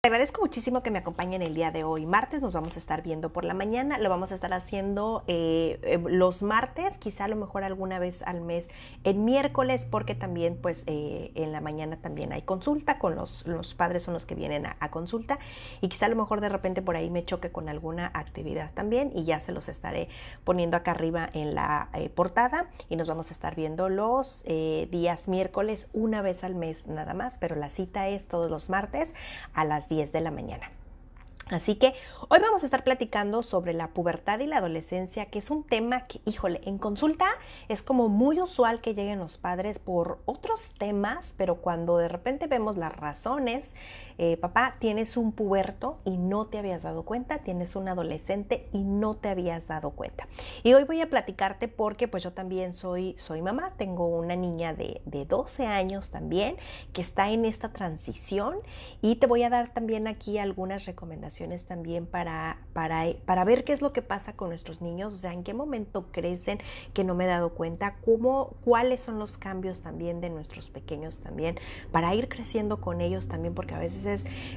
Te agradezco muchísimo que me acompañen el día de hoy. Martes nos vamos a estar viendo por la mañana, lo vamos a estar haciendo los martes, quizá a lo mejor alguna vez al mes en miércoles, porque también pues en la mañana también hay consulta con los padres, son los que vienen a consulta, y quizá a lo mejor de repente por ahí me choque con alguna actividad también, y ya se los estaré poniendo acá arriba en la portada, y nos vamos a estar viendo los días miércoles una vez al mes nada más, pero la cita es todos los martes a las 10 de la mañana. Así que hoy vamos a estar platicando sobre la pubertad y la adolescencia, que es un tema que, híjole, en consulta es como muy usual que lleguen los padres por otros temas, pero cuando de repente vemos las razones, papá, tienes un puberto y no te habías dado cuenta, tienes un adolescente y no te habías dado cuenta. Y hoy voy a platicarte porque pues yo también soy mamá, tengo una niña de 12 años también que está en esta transición, y te voy a dar también aquí algunas recomendaciones también para ver qué es lo que pasa con nuestros niños, o sea, en qué momento crecen, que no me he dado cuenta, cuáles son los cambios también de nuestros pequeños también, para ir creciendo con ellos también, porque a veces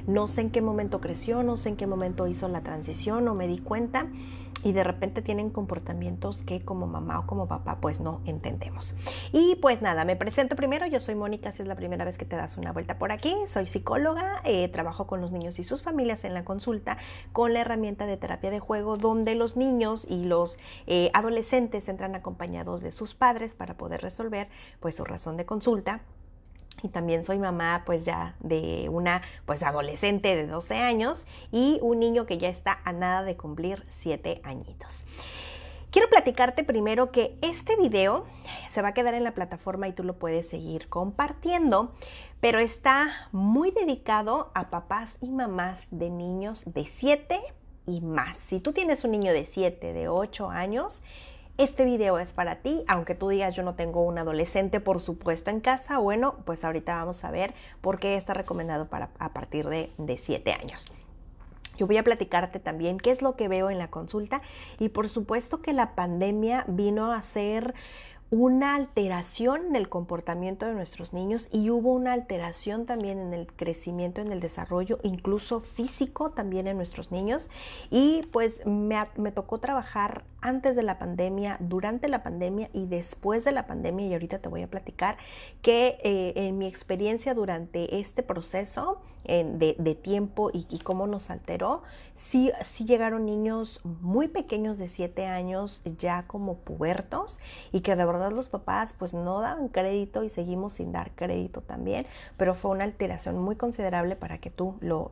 no sé en qué momento creció, no sé en qué momento hizo la transición, no me di cuenta, y de repente tienen comportamientos que como mamá o como papá pues no entendemos. Y pues nada, me presento primero, yo soy Mónica, si es la primera vez que te das una vuelta por aquí, soy psicóloga, trabajo con los niños y sus familias en la consulta con la herramienta de terapia de juego, donde los niños y los adolescentes entran acompañados de sus padres para poder resolver pues su razón de consulta. Y también soy mamá pues ya de una pues adolescente de 12 años y un niño que ya está a nada de cumplir 7 añitos. Quiero platicarte primero que este video se va a quedar en la plataforma y tú lo puedes seguir compartiendo, pero está muy dedicado a papás y mamás de niños de 7 y más. Si tú tienes un niño de 7, de 8 años, este video es para ti, aunque tú digas yo no tengo un adolescente, por supuesto, en casa. Bueno, pues ahorita vamos a ver por qué está recomendado para a partir de 7 años. Yo voy a platicarte también qué es lo que veo en la consulta, y por supuesto que la pandemia vino a ser una alteración en el comportamiento de nuestros niños, y hubo una alteración también en el crecimiento, en el desarrollo, incluso físico también en nuestros niños. Y pues me tocó trabajar antes de la pandemia, durante la pandemia y después de la pandemia, y ahorita te voy a platicar que en mi experiencia durante este proceso de tiempo y cómo nos alteró, sí llegaron niños muy pequeños de 7 años ya como pubertos, y que de verdad los papás pues no daban crédito y seguimos sin dar crédito también, pero fue una alteración muy considerable para que tú lo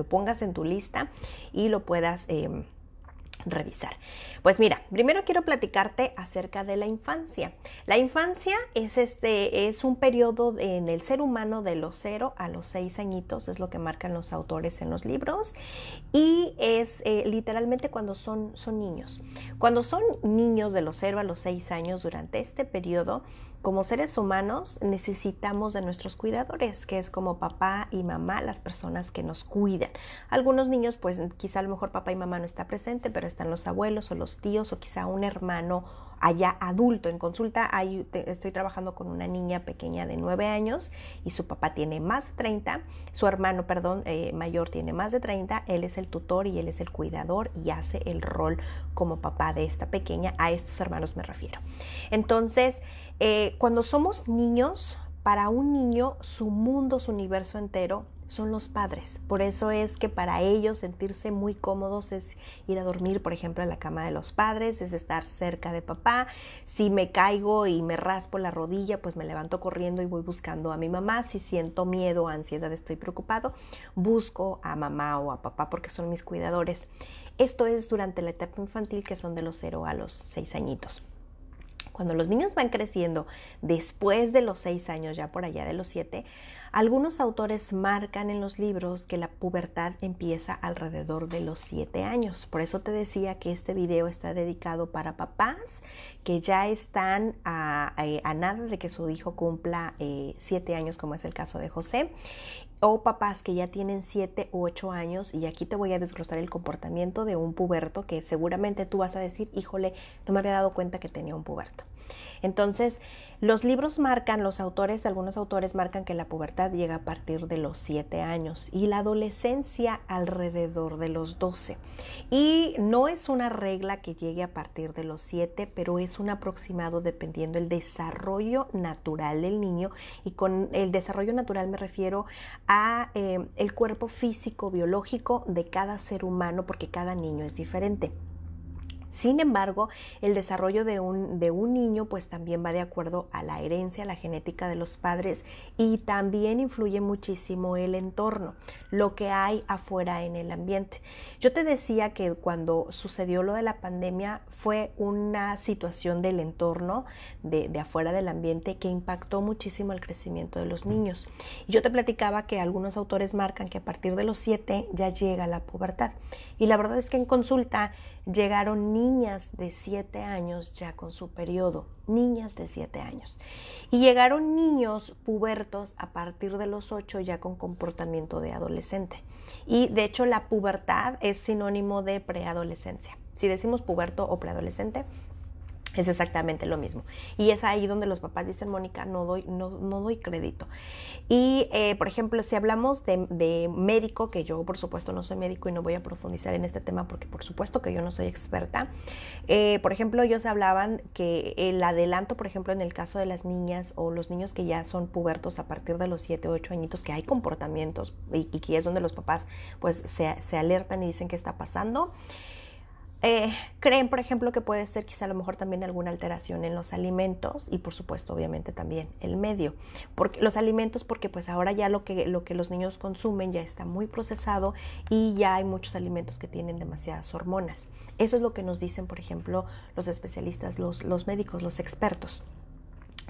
pongas en tu lista y lo puedas revisar. Pues mira, primero quiero platicarte acerca de la infancia. La infancia es un periodo en el ser humano de los 0 a los 6 añitos, es lo que marcan los autores en los libros, y es literalmente cuando son niños. Cuando son niños de los 0 a los 6 años, durante este periodo, como seres humanos necesitamos de nuestros cuidadores, que es como papá y mamá, las personas que nos cuidan. Algunos niños pues quizá a lo mejor papá y mamá no está presente, pero están los abuelos o los tíos, o quizá un hermano allá adulto. En consulta estoy trabajando con una niña pequeña de 9 años y su papá tiene más de 30, su hermano, perdón, mayor tiene más de 30, él es el tutor y él es el cuidador y hace el rol como papá de esta pequeña, a estos hermanos me refiero. Entonces, cuando somos niños, para un niño su mundo, su universo entero son los padres. Por eso es que para ellos sentirse muy cómodos es ir a dormir, por ejemplo, a la cama de los padres, es estar cerca de papá. Si me caigo y me raspo la rodilla, pues me levanto corriendo y voy buscando a mi mamá. Si siento miedo o ansiedad, estoy preocupado, busco a mamá o a papá porque son mis cuidadores. Esto es durante la etapa infantil, que son de los 0 a los 6 añitos. Cuando los niños van creciendo después de los 6 años, ya por allá de los 7, algunos autores marcan en los libros que la pubertad empieza alrededor de los 7 años. Por eso te decía que este video está dedicado para papás que ya están a nada de que su hijo cumpla 7 años, como es el caso de José, o papás que ya tienen 7 u 8 años, y aquí te voy a desglosar el comportamiento de un puberto, que seguramente tú vas a decir, híjole, no me había dado cuenta que tenía un puberto. Entonces, algunos autores marcan que la pubertad llega a partir de los 7 años y la adolescencia alrededor de los 12. Y no es una regla que llegue a partir de los 7, pero es un aproximado dependiendo del desarrollo natural del niño. Y con el desarrollo natural me refiero a el cuerpo físico, biológico de cada ser humano, porque cada niño es diferente. Sin embargo, el desarrollo de un niño pues también va de acuerdo a la herencia, a la genética de los padres, y también influye muchísimo el entorno, lo que hay afuera en el ambiente. Yo te decía que cuando sucedió lo de la pandemia fue una situación del entorno, de afuera del ambiente, que impactó muchísimo el crecimiento de los niños. Yo te platicaba que algunos autores marcan que a partir de los 7 ya llega la pubertad. Y la verdad es que en consulta llegaron niñas de 7 años ya con su periodo, niñas de 7 años. Y llegaron niños pubertos a partir de los 8 ya con comportamiento de adolescente. Y de hecho la pubertad es sinónimo de preadolescencia. Si decimos puberto o preadolescente, es exactamente lo mismo. Y es ahí donde los papás dicen, Mónica, no doy crédito. Y, por ejemplo, si hablamos de médico, que yo por supuesto no soy médico y no voy a profundizar en este tema porque por supuesto que yo no soy experta. Por ejemplo, ellos hablaban que el adelanto, por ejemplo, en el caso de las niñas o los niños que ya son pubertos a partir de los 7 o 8 añitos, que hay comportamientos y que es donde los papás pues se alertan y dicen qué está pasando. Creen, por ejemplo, que puede ser quizá a lo mejor también alguna alteración en los alimentos y por supuesto obviamente también el medio. Porque los alimentos, porque pues ahora ya lo que los niños consumen ya está muy procesado y ya hay muchos alimentos que tienen demasiadas hormonas. Eso es lo que nos dicen, por ejemplo, los especialistas, los médicos, los expertos.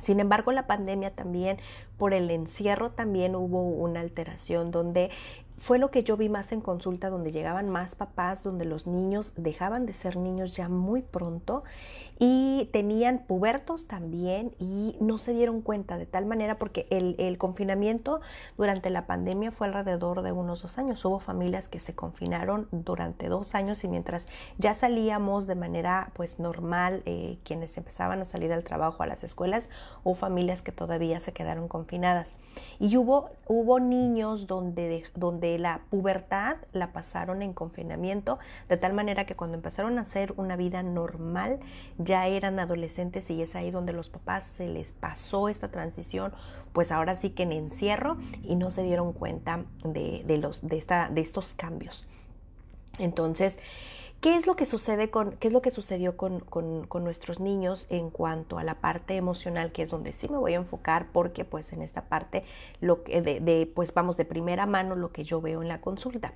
Sin embargo, la pandemia también, por el encierro, también hubo una alteración donde fue lo que yo vi más en consulta, donde llegaban más papás, donde los niños dejaban de ser niños ya muy pronto y tenían pubertos también y no se dieron cuenta de tal manera porque el confinamiento durante la pandemia fue alrededor de unos 2 años. Hubo familias que se confinaron durante 2 años y mientras ya salíamos de manera pues normal, quienes empezaban a salir al trabajo, a las escuelas, hubo familias que todavía se quedaron confinadas. Y hubo niños donde la pubertad la pasaron en confinamiento, de tal manera que cuando empezaron a hacer una vida normal ya eran adolescentes y es ahí donde los papás se les pasó esta transición, pues ahora sí que en encierro y no se dieron cuenta de estos cambios. Entonces, ¿qué es lo que sucedió con nuestros niños en cuanto a la parte emocional, que es donde sí me voy a enfocar porque pues en esta parte pues vamos de primera mano lo que yo veo en la consulta?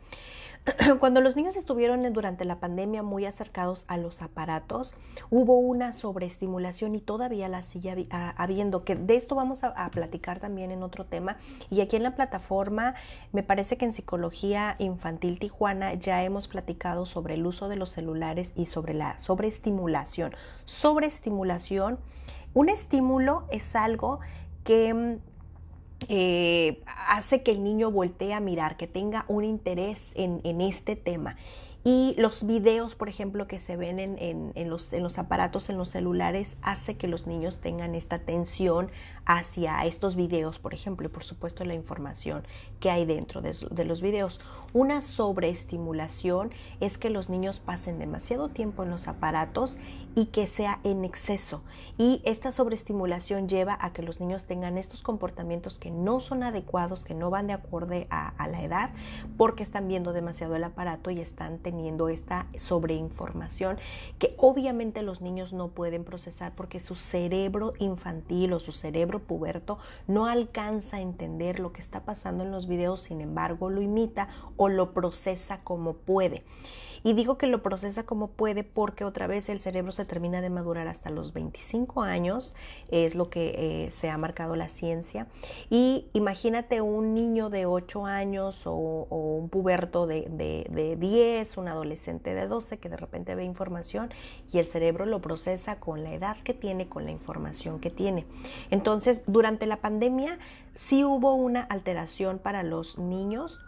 Cuando los niños estuvieron durante la pandemia muy acercados a los aparatos, hubo una sobreestimulación y todavía la sigue habiendo, que de esto vamos a platicar también en otro tema. Y aquí en la plataforma, me parece que en Psicología Infantil Tijuana ya hemos platicado sobre el uso de los celulares y sobre la sobreestimulación. Un estímulo es algo que hace que el niño voltee a mirar, que tenga un interés en este tema. Y los videos, por ejemplo, que se ven en los aparatos, en los celulares, hace que los niños tengan esta atención hacia estos videos, por ejemplo, y por supuesto la información que hay dentro de los videos. Una sobreestimulación es que los niños pasen demasiado tiempo en los aparatos y que sea en exceso. Y esta sobreestimulación lleva a que los niños tengan estos comportamientos que no son adecuados, que no van de acorde a la edad, porque están viendo demasiado el aparato y están teniendo esta sobreinformación que obviamente los niños no pueden procesar porque su cerebro infantil o su cerebro puberto no alcanza a entender lo que está pasando en los videos, sin embargo lo imita o lo procesa como puede. Y digo que lo procesa como puede porque otra vez el cerebro se termina de madurar hasta los 25 años, es lo que se ha marcado la ciencia. Y imagínate un niño de 8 años o un puberto de 10, un adolescente de 12 que de repente ve información y el cerebro lo procesa con la edad que tiene, con la información que tiene. Entonces, durante la pandemia sí hubo una alteración para los niños.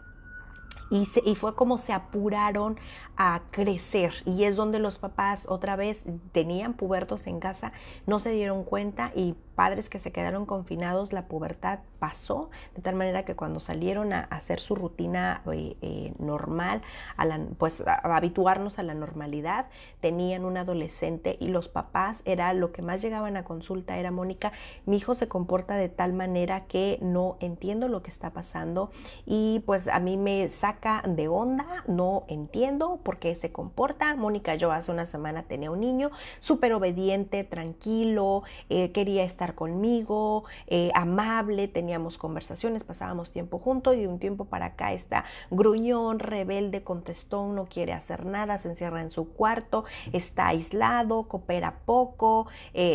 y fue como se apuraron a crecer, y es donde los papás otra vez tenían pubertos en casa, no se dieron cuenta, y padres que se quedaron confinados, la pubertad pasó, de tal manera que cuando salieron a hacer su rutina normal, pues a habituarnos a la normalidad, tenían un adolescente, y los papás era lo que más llegaban a consulta, era: Mónica, mi hijo se comporta de tal manera que no entiendo lo que está pasando, y pues a mí me saca de onda, no entiendo por qué se comporta. Mónica, yo hace una semana tenía un niño súper obediente, tranquilo, quería estar conmigo, amable, teníamos conversaciones, pasábamos tiempo juntos, y de un tiempo para acá está gruñón, rebelde, contestón, no quiere hacer nada, se encierra en su cuarto, está aislado, coopera poco,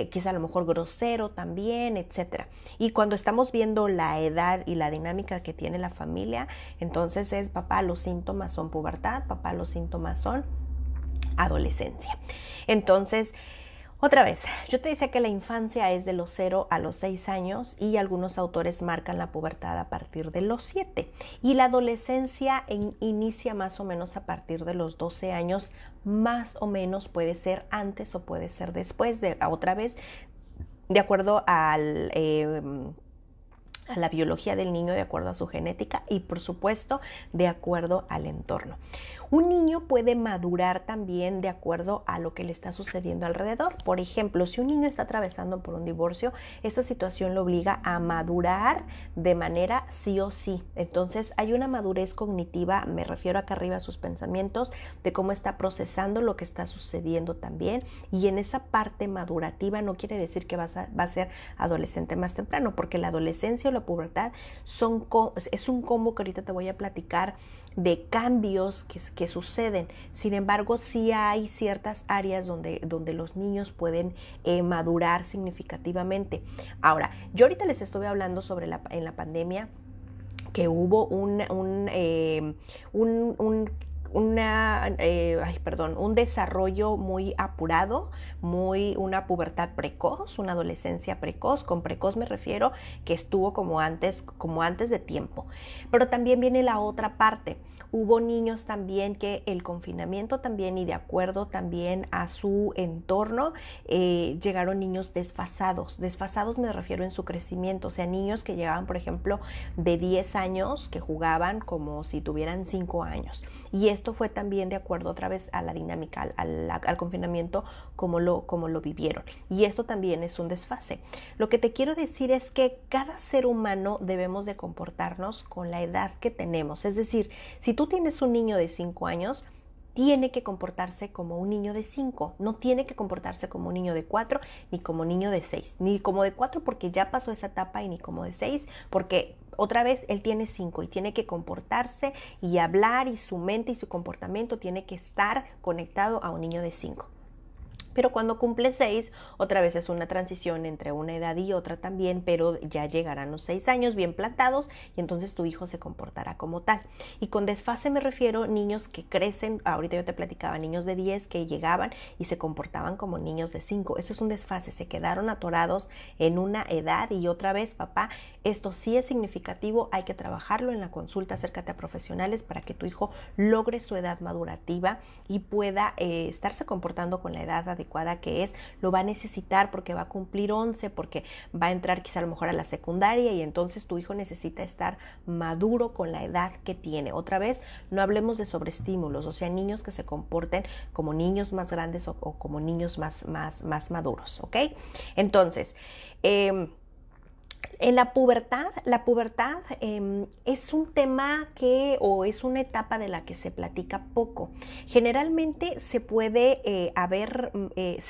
quizá a lo mejor grosero también, etcétera. Y cuando estamos viendo la edad y la dinámica que tiene la familia, entonces es: papá, los síntomas son pubertad, papá, los síntomas son adolescencia. Entonces, otra vez, yo te decía que la infancia es de los 0 a los 6 años, y algunos autores marcan la pubertad a partir de los 7, y la adolescencia inicia más o menos a partir de los 12 años, más o menos, puede ser antes o puede ser después, otra vez, de acuerdo a la biología del niño, de acuerdo a su genética, y por supuesto de acuerdo al entorno. Un niño puede madurar también de acuerdo a lo que le está sucediendo alrededor. Por ejemplo, si un niño está atravesando por un divorcio, esta situación lo obliga a madurar de manera sí o sí. Entonces hay una madurez cognitiva, me refiero acá arriba a sus pensamientos, de cómo está procesando lo que está sucediendo también, y en esa parte madurativa no quiere decir que va a ser adolescente más temprano, porque la adolescencia o la pubertad es un combo que ahorita te voy a platicar de cambios que suceden. Sin embargo, sí hay ciertas áreas donde los niños pueden madurar significativamente. Ahora, yo ahorita les estuve hablando sobre en la pandemia que hubo un desarrollo muy apurado, una pubertad precoz, una adolescencia precoz. Con precoz me refiero que estuvo como antes de tiempo. Pero también viene la otra parte. Hubo niños también que el confinamiento también, y de acuerdo también a su entorno, llegaron niños desfasados. Desfasados me refiero en su crecimiento, o sea, niños que llegaban, por ejemplo, de 10 años, que jugaban como si tuvieran 5 años. Y esto fue también de acuerdo otra vez a la dinámica, al confinamiento, como lo vivieron. Y esto también es un desfase. Lo que te quiero decir es que cada ser humano debemos de comportarnos con la edad que tenemos. Es decir, si tú tienes un niño de 5 años, tiene que comportarse como un niño de 5, no tiene que comportarse como un niño de 4, ni como niño de 6, ni como de 4 porque ya pasó esa etapa, y ni como de 6 porque otra vez él tiene 5 y tiene que comportarse y hablar, y su mente y su comportamiento tiene que estar conectado a un niño de 5. Pero cuando cumple 6, otra vez es una transición entre una edad y otra también, pero ya llegarán los 6 años bien plantados, y entonces tu hijo se comportará como tal. Y con desfase me refiero a niños que crecen. Ahorita yo te platicaba, niños de 10 que llegaban y se comportaban como niños de 5. Eso es un desfase, se quedaron atorados en una edad. Y otra vez, papá, esto sí es significativo, hay que trabajarlo en la consulta, acércate a profesionales para que tu hijo logre su edad madurativa y pueda estarse comportando con la edad adecuada que es. Lo va a necesitar porque va a cumplir 11, porque va a entrar quizá a lo mejor a la secundaria, y entonces tu hijo necesita estar maduro con la edad que tiene. Otra vez, no hablemos de sobreestímulos, o sea, niños que se comporten como niños más grandes o como niños más maduros, ¿ok? Entonces, en la pubertad es un tema es una etapa de la que se platica poco. Generalmente se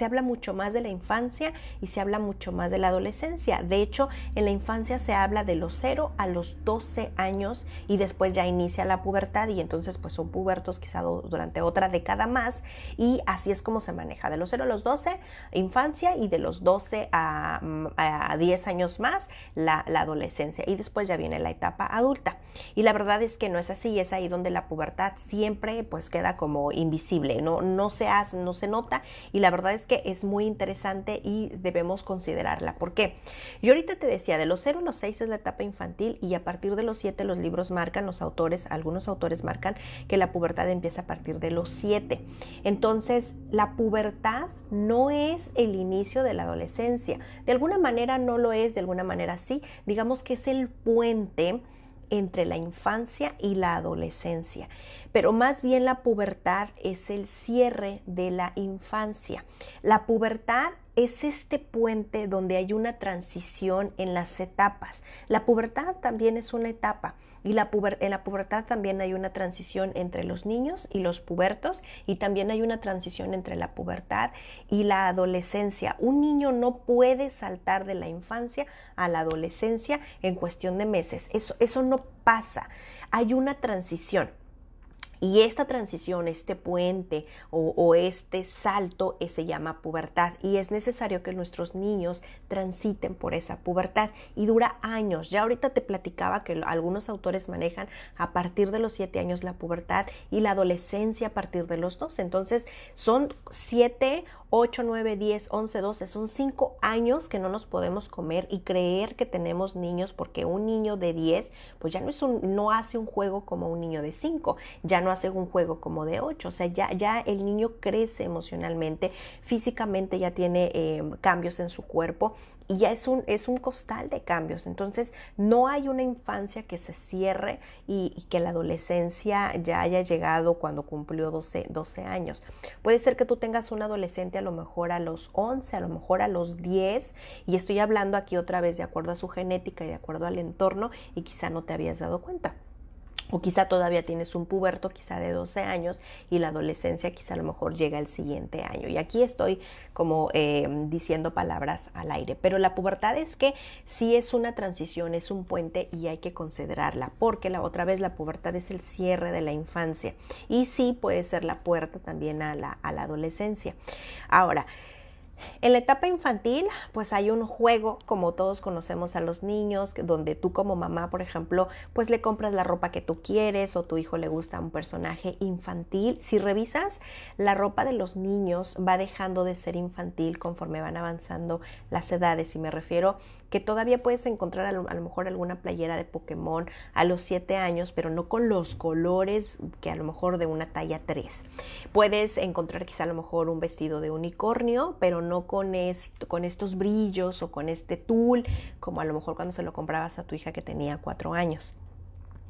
habla mucho más de la infancia y se habla mucho más de la adolescencia. De hecho, en la infancia se habla de los 0 a los 12 años, y después ya inicia la pubertad, y entonces pues son pubertos quizá durante otra década más, y así es como se maneja. De los 0 a los 12, infancia, y de los 12 a 10 años más, la adolescencia y después ya viene la etapa adulta. Y la verdad es que no es así, es ahí donde la pubertad siempre pues queda como invisible, no se hace, no se nota, y la verdad es que es muy interesante y debemos considerarla. ¿Por qué? Yo ahorita te decía, de los 0 a los 6 es la etapa infantil y a partir de los 7 los libros marcan, los autores, algunos autores marcan que la pubertad empieza a partir de los 7. Entonces, la pubertad no es el inicio de la adolescencia. De alguna manera no lo es, de alguna manera sí. Digamos que es el puente entre la infancia y la adolescencia, pero más bien la pubertad es el cierre de la infancia. La pubertad es este puente donde hay una transición en las etapas. La pubertad también es una etapa y en la pubertad también hay una transición entre los niños y los pubertos y también hay una transición entre la pubertad y la adolescencia. Un niño no puede saltar de la infancia a la adolescencia en cuestión de meses. Eso no pasa. Hay una transición. Y esta transición, este puente o este salto se llama pubertad y es necesario que nuestros niños transiten por esa pubertad y dura años. Ya ahorita te platicaba que algunos autores manejan a partir de los 7 años la pubertad y la adolescencia a partir de los 12. Entonces son 7, 8, 9, 10, 11, 12, son 5 años que no nos podemos comer y creer que tenemos niños, porque un niño de 10 pues ya no hace un juego como un niño de 5, ya no hace un juego como de 8, o sea, ya el niño crece emocionalmente, físicamente ya tiene cambios en su cuerpo y ya es un costal de cambios. Entonces no hay una infancia que se cierre y que la adolescencia ya haya llegado cuando cumplió 12 años. Puede ser que tú tengas un adolescente a lo mejor a los 11, a lo mejor a los 10, y estoy hablando aquí otra vez de acuerdo a su genética y de acuerdo al entorno, y quizá no te habías dado cuenta. O quizá todavía tienes un puberto, quizá de 12 años, y la adolescencia quizá a lo mejor llega el siguiente año. Y aquí estoy como diciendo palabras al aire. Pero la pubertad es que sí es una transición, es un puente y hay que considerarla. Porque otra vez la pubertad es el cierre de la infancia. Y sí puede ser la puerta también a la adolescencia. Ahora, en la etapa infantil, pues hay un juego, como todos conocemos a los niños, donde tú como mamá, por ejemplo, pues le compras la ropa que tú quieres o tu hijo le gusta un personaje infantil. Si revisas, la ropa de los niños va dejando de ser infantil conforme van avanzando las edades, y me refiero que todavía puedes encontrar a lo mejor alguna playera de Pokémon a los 7 años, pero no con los colores que a lo mejor de una talla 3. Puedes encontrar quizá a lo mejor un vestido de unicornio, pero no con estos brillos o con este tul, como a lo mejor cuando se lo comprabas a tu hija que tenía 4 años.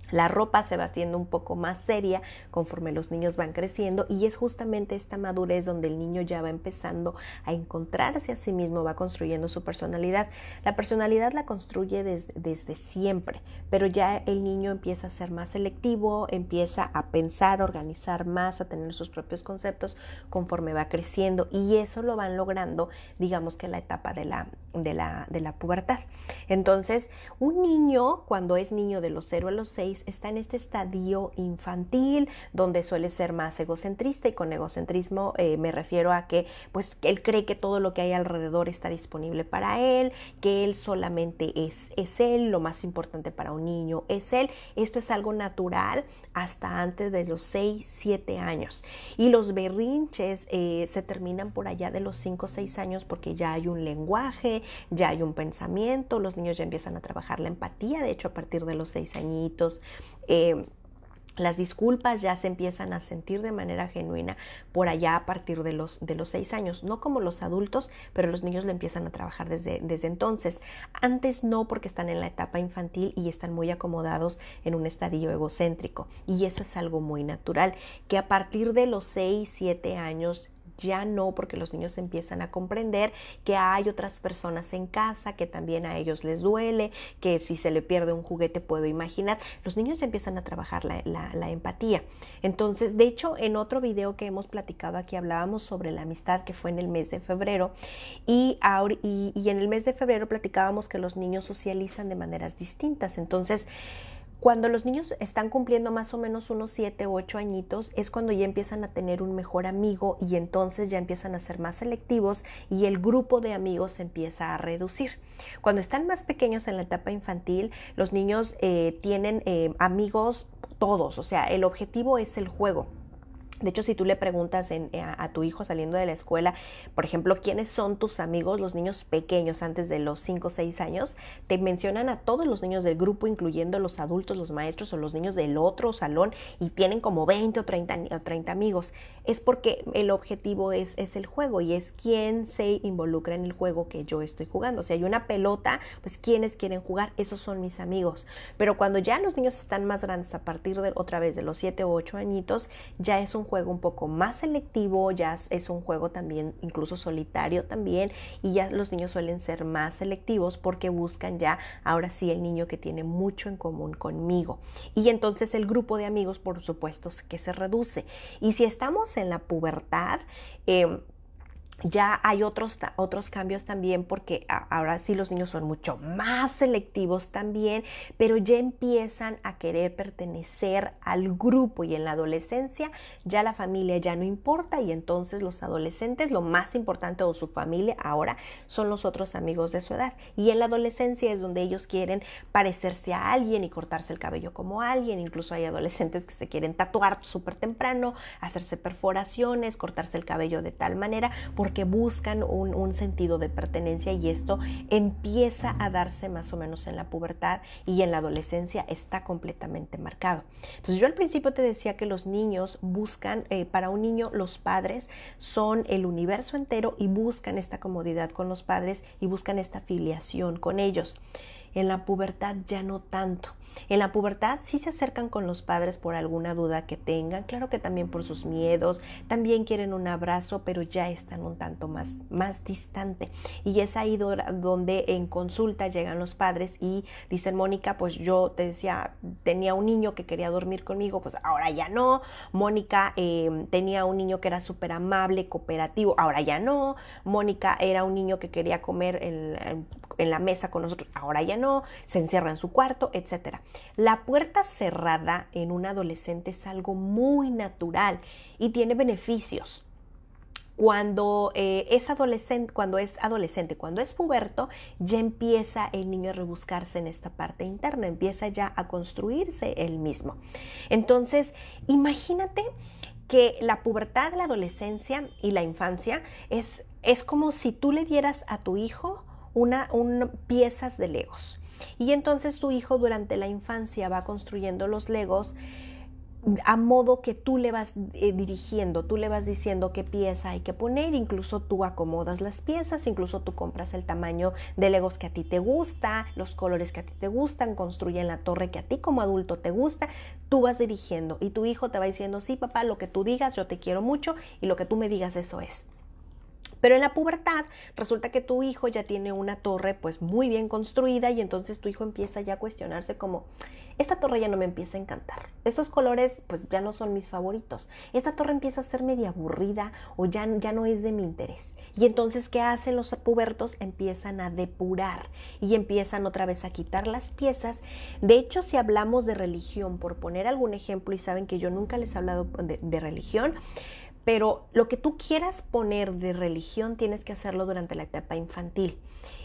La ropa se va haciendo un poco más seria conforme los niños van creciendo, y es justamente esta madurez donde el niño ya va empezando a encontrarse a sí mismo, va construyendo su personalidad. La personalidad la construye desde siempre, pero ya el niño empieza a ser más selectivo, empieza a pensar, a organizar más, a tener sus propios conceptos conforme va creciendo, y eso lo van logrando, digamos que en la etapa de la pubertad. Entonces, un niño, cuando es niño de los 0 a los 6, está en este estadio infantil donde suele ser más egocentrista, y con egocentrismo me refiero a que pues él cree que todo lo que hay alrededor está disponible para él, que él solamente es él, lo más importante para un niño es él. Esto es algo natural hasta antes de los 6, 7 años, y los berrinches se terminan por allá de los 5 o 6 años, porque ya hay un lenguaje, ya hay un pensamiento, los niños ya empiezan a trabajar la empatía, de hecho a partir de los 6 añitos. Las disculpas ya se empiezan a sentir de manera genuina por allá a partir de los 6 años, no como los adultos, pero los niños lo empiezan a trabajar desde entonces. Antes no, porque están en la etapa infantil y están muy acomodados en un estadio egocéntrico, y eso es algo muy natural, que a partir de los 6, 7 años ya no, porque los niños empiezan a comprender que hay otras personas en casa, que también a ellos les duele, que si se le pierde un juguete puedo imaginar. Los niños ya empiezan a trabajar la empatía. Entonces, de hecho, en otro video que hemos platicado aquí hablábamos sobre la amistad, que fue en el mes de febrero, y en el mes de febrero platicábamos que los niños socializan de maneras distintas. Entonces, Cuando los niños están cumpliendo más o menos unos 7 u 8 añitos, es cuando ya empiezan a tener un mejor amigo y entonces ya empiezan a ser más selectivos y el grupo de amigos se empieza a reducir. Cuando están más pequeños en la etapa infantil, los niños tienen amigos todos, o sea, el objetivo es el juego. De hecho, si tú le preguntas a tu hijo saliendo de la escuela, por ejemplo, ¿quiénes son tus amigos? Los niños pequeños antes de los 5 o 6 años, te mencionan a todos los niños del grupo, incluyendo los adultos, los maestros o los niños del otro salón, y tienen como 20 o 30 amigos. Es porque el objetivo es el juego y es quién se involucra en el juego que yo estoy jugando. Si hay una pelota, pues ¿quiénes quieren jugar? Esos son mis amigos. Pero cuando ya los niños están más grandes, a partir de otra vez de los 7 o 8 añitos, ya es un juego un poco más selectivo, ya es un juego también incluso solitario también, y ya los niños suelen ser más selectivos porque buscan ya ahora sí el niño que tiene mucho en común conmigo, y entonces el grupo de amigos por supuesto que se reduce. Y si estamos en la pubertad, ya hay otros cambios también, porque ahora sí los niños son mucho más selectivos también, pero ya empiezan a querer pertenecer al grupo, y en la adolescencia ya la familia ya no importa, y entonces los adolescentes lo más importante, o su familia ahora, son los otros amigos de su edad. Y en la adolescencia es donde ellos quieren parecerse a alguien y cortarse el cabello como alguien. Incluso hay adolescentes que se quieren tatuar súper temprano, hacerse perforaciones, cortarse el cabello de tal manera, porque buscan un sentido de pertenencia, y esto empieza a darse más o menos en la pubertad, y en la adolescencia está completamente marcado. Entonces yo al principio te decía que los niños buscan, para un niño los padres son el universo entero, y buscan esta comodidad con los padres y buscan esta filiación con ellos. En la pubertad ya no tanto. En la pubertad sí se acercan con los padres por alguna duda que tengan, claro que también por sus miedos, también quieren un abrazo, pero ya están un tanto más distante. Y es ahí donde en consulta llegan los padres y dicen: Mónica, pues yo te decía, tenía un niño que quería dormir conmigo, pues ahora ya no. Mónica, tenía un niño que era súper amable, cooperativo, ahora ya no. Mónica era un niño que quería comer en la mesa con nosotros, ahora ya no. Se encierra en su cuarto, etcétera. La puerta cerrada en un adolescente es algo muy natural y tiene beneficios. Cuando es adolescente, cuando es puberto, ya empieza el niño a rebuscarse en esta parte interna, empieza ya a construirse él mismo. Entonces, imagínate que la pubertad, la adolescencia y la infancia es como si tú le dieras a tu hijo piezas de Legos. Y entonces tu hijo durante la infancia va construyendo los Legos a modo que tú le vas dirigiendo, tú le vas diciendo qué pieza hay que poner, incluso tú acomodas las piezas, incluso tú compras el tamaño de Legos que a ti te gusta, los colores que a ti te gustan, construyen la torre que a ti como adulto te gusta, tú vas dirigiendo y tu hijo te va diciendo: sí, papá, lo que tú digas, yo te quiero mucho y lo que tú me digas, eso es. Pero en la pubertad resulta que tu hijo ya tiene una torre pues muy bien construida, y entonces tu hijo empieza ya a cuestionarse como: esta torre ya no me empieza a encantar, estos colores pues ya no son mis favoritos, esta torre empieza a ser media aburrida o ya no es de mi interés. Y entonces, ¿qué hacen los pubertos? Empiezan a depurar y empiezan otra vez a quitar las piezas. De hecho, si hablamos de religión, por poner algún ejemplo, y saben que yo nunca les he hablado de religión, pero lo que tú quieras poner de religión tienes que hacerlo durante la etapa infantil.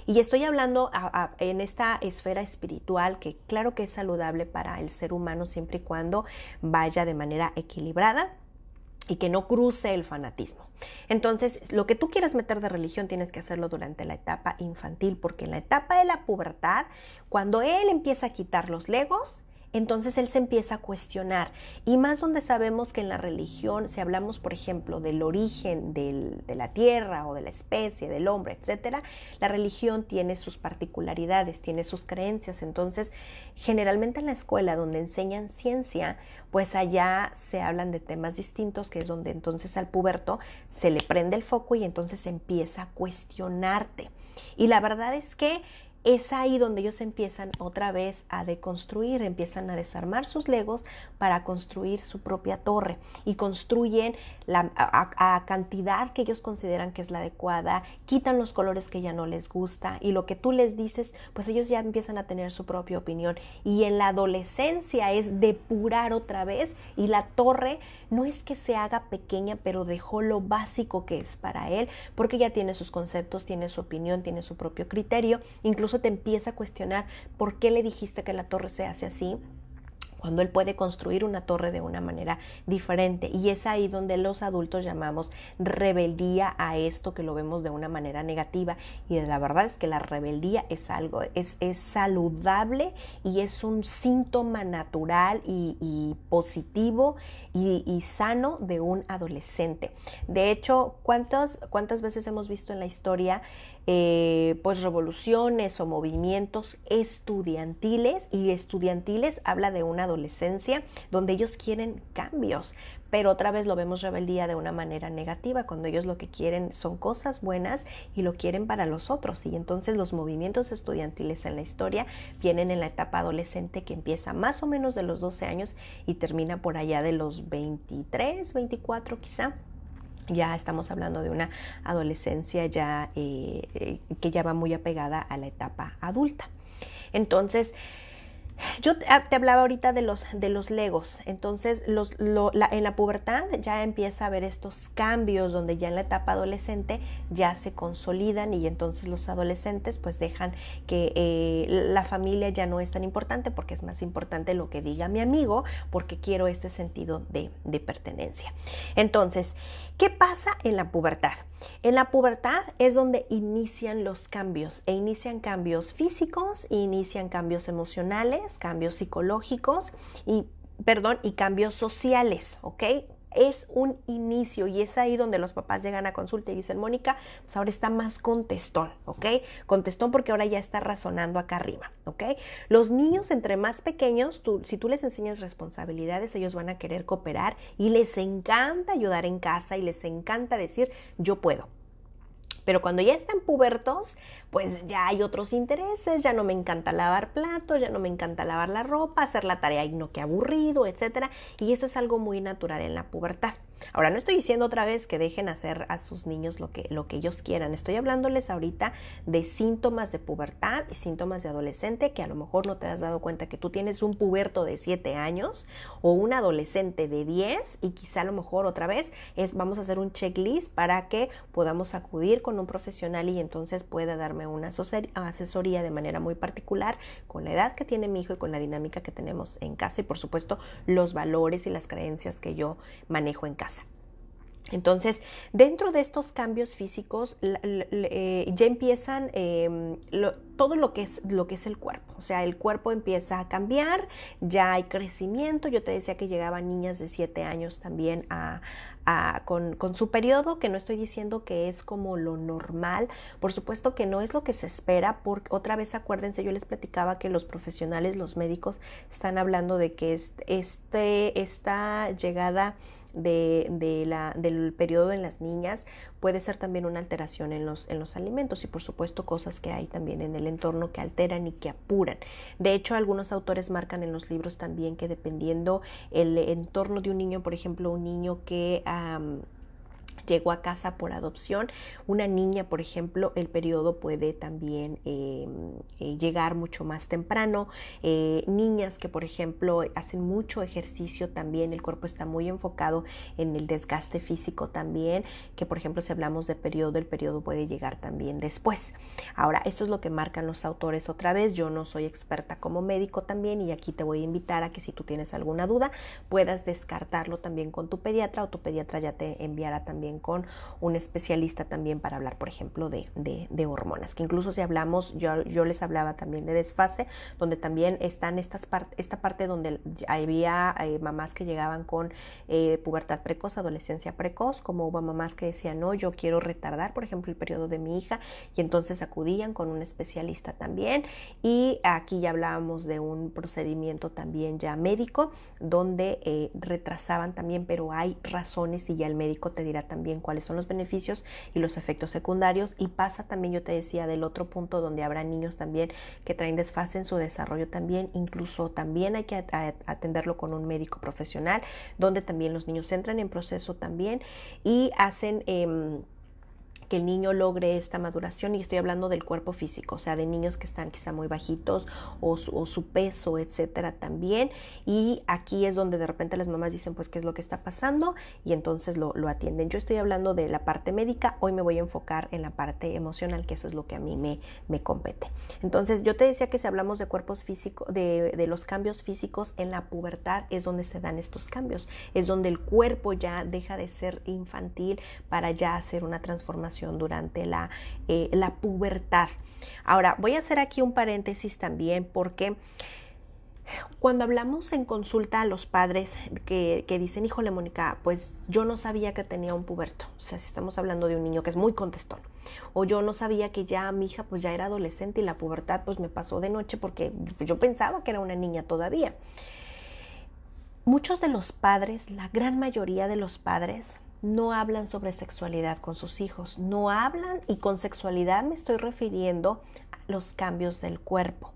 Y estoy hablando en esta esfera espiritual, que claro que es saludable para el ser humano siempre y cuando vaya de manera equilibrada y que no cruce el fanatismo. Entonces, lo que tú quieras meter de religión tienes que hacerlo durante la etapa infantil, porque en la etapa de la pubertad, cuando él empieza a quitar los Legos, entonces él se empieza a cuestionar, y más donde sabemos que en la religión, si hablamos por ejemplo del origen de la tierra o de la especie, del hombre, etcétera, la religión tiene sus particularidades, tiene sus creencias. Entonces generalmente en la escuela donde enseñan ciencia, pues allá se hablan de temas distintos, que es donde entonces al puberto se le prende el foco y entonces empieza a cuestionarte. Y la verdad es que es ahí donde ellos empiezan otra vez a deconstruir, empiezan a desarmar sus legos para construir su propia torre y construyen a cantidad que ellos consideran que es la adecuada, quitan los colores que ya no les gusta y lo que tú les dices, pues ellos ya empiezan a tener su propia opinión y en la adolescencia es depurar otra vez y la torre no es que se haga pequeña, pero dejó lo básico que es para él, porque ya tiene sus conceptos, tiene su opinión, tiene su propio criterio, incluso te empieza a cuestionar por qué le dijiste que la torre se hace así, cuando él puede construir una torre de una manera diferente. Y es ahí donde los adultos llamamos rebeldía a esto que lo vemos de una manera negativa. Y la verdad es que la rebeldía es algo, es saludable y es un síntoma natural y positivo y sano de un adolescente. De hecho, ¿cuántas veces hemos visto en la historia pues revoluciones o movimientos estudiantiles? Y estudiantiles habla de una adolescencia donde ellos quieren cambios, pero otra vez lo vemos rebeldía de una manera negativa, cuando ellos lo que quieren son cosas buenas y lo quieren para los otros. Y entonces los movimientos estudiantiles en la historia vienen en la etapa adolescente, que empieza más o menos de los 12 años y termina por allá de los 23, 24 quizá. Ya estamos hablando de una adolescencia ya que ya va muy apegada a la etapa adulta. Entonces, yo te hablaba ahorita de los legos. Entonces, en la pubertad ya empieza a haber estos cambios donde ya en la etapa adolescente ya se consolidan y entonces los adolescentes pues dejan que la familia ya no es tan importante, porque es más importante lo que diga mi amigo, porque quiero este sentido de pertenencia. Entonces, ¿qué pasa en la pubertad? En la pubertad es donde inician los cambios, e inician cambios físicos, inician cambios emocionales, cambios psicológicos y cambios sociales, ¿ok? Es un inicio y es ahí donde los papás llegan a consulta y dicen, Mónica, pues ahora está más contestón, ¿ok? Contestón porque ahora ya está razonando acá arriba, ¿ok? Los niños entre más pequeños, si tú les enseñas responsabilidades, ellos van a querer cooperar y les encanta ayudar en casa y les encanta decir, yo puedo. Pero cuando ya están pubertos, pues ya hay otros intereses, ya no me encanta lavar platos, ya no me encanta lavar la ropa, hacer la tarea y no, qué aburrido, etcétera. Y eso es algo muy natural en la pubertad. Ahora, no estoy diciendo otra vez que dejen hacer a sus niños lo que ellos quieran. Estoy hablándoles ahorita de síntomas de pubertad y síntomas de adolescente, que a lo mejor no te has dado cuenta que tú tienes un puberto de 7 años o un adolescente de 10 y quizá a lo mejor otra vez vamos a hacer un checklist para que podamos acudir con un profesional y entonces pueda darme una asesoría de manera muy particular con la edad que tiene mi hijo y con la dinámica que tenemos en casa y por supuesto los valores y las creencias que yo manejo en casa. Entonces, dentro de estos cambios físicos ya empiezan todo lo que es el cuerpo. O sea, el cuerpo empieza a cambiar, ya hay crecimiento. Yo te decía que llegaban niñas de 7 años también con su periodo, que no estoy diciendo que es como lo normal. Por supuesto que no es lo que se espera, porque otra vez acuérdense, yo les platicaba que los profesionales, los médicos, están hablando de que esta llegada del periodo en las niñas puede ser también una alteración en los alimentos y por supuesto cosas que hay también en el entorno que alteran y que apuran. De hecho, algunos autores marcan en los libros también que dependiendo el entorno de un niño, por ejemplo, un niño que llegó a casa por adopción, una niña, por ejemplo, el periodo puede también llegar mucho más temprano. Niñas que, por ejemplo, hacen mucho ejercicio también, el cuerpo está muy enfocado en el desgaste físico también, que, por ejemplo, si hablamos de periodo, el periodo puede llegar también después. Ahora, esto es lo que marcan los autores otra vez. Yo no soy experta como médico también y aquí te voy a invitar a que si tú tienes alguna duda, puedas descartarlo también con tu pediatra o tu pediatra ya te enviará también con un especialista también para hablar, por ejemplo, de hormonas, que incluso si hablamos, yo les hablaba también de desfase, donde también están esta parte donde había mamás que llegaban con pubertad precoz, adolescencia precoz, como hubo mamás que decían, no, yo quiero retardar, por ejemplo, el periodo de mi hija, y entonces acudían con un especialista también, y aquí ya hablábamos de un procedimiento también ya médico, donde retrasaban también, pero hay razones y ya el médico te dirá también también cuáles son los beneficios y los efectos secundarios. Y pasa también, yo te decía, del otro punto donde habrá niños también que traen desfase en su desarrollo también. Incluso también hay que atenderlo con un médico profesional, donde también los niños entran en proceso también y hacen que el niño logre esta maduración, y estoy hablando del cuerpo físico, o sea, de niños que están quizá muy bajitos o su peso, etcétera, también. Y aquí es donde de repente las mamás dicen, pues, ¿qué es lo que está pasando? Y entonces lo atienden. Yo estoy hablando de la parte médica, hoy me voy a enfocar en la parte emocional, que eso es lo que a mí me compete. Entonces, yo te decía que si hablamos de cuerpos físicos, de los cambios físicos en la pubertad, es donde se dan estos cambios, es donde el cuerpo ya deja de ser infantil para ya hacer una transformación durante la pubertad. Ahora, voy a hacer aquí un paréntesis también, porque cuando hablamos en consulta a los padres que dicen, híjole, Mónica, pues yo no sabía que tenía un puberto, o sea, si estamos hablando de un niño que es muy contestón, o yo no sabía que ya mi hija pues ya era adolescente y la pubertad pues me pasó de noche porque yo pensaba que era una niña todavía. Muchos de los padres, la gran mayoría de los padres, no hablan sobre sexualidad con sus hijos, no hablan, y con sexualidad me estoy refiriendo a los cambios del cuerpo.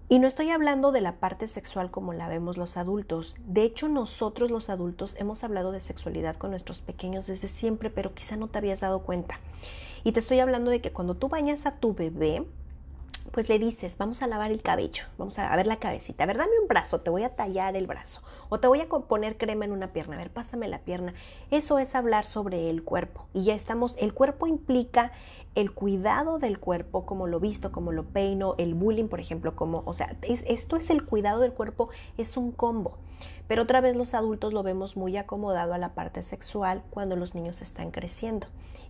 Y no estoy hablando de la parte sexual como la vemos los adultos. De hecho, nosotros los adultos hemos hablado de sexualidad con nuestros pequeños desde siempre, pero quizá no te habías dado cuenta. Y te estoy hablando de que cuando tú bañas a tu bebé, pues le dices, vamos a lavar el cabello, vamos a ver la cabecita, a ver, dame un brazo, te voy a tallar el brazo, o te voy a poner crema en una pierna, a ver, pásame la pierna. Eso es hablar sobre el cuerpo, y ya estamos, el cuerpo implica el cuidado del cuerpo, como lo visto, como lo peino, el bullying, por ejemplo, como, o sea, esto es el cuidado del cuerpo, es un combo. Pero otra vez los adultos lo vemos muy acomodado a la parte sexual cuando los niños están creciendo.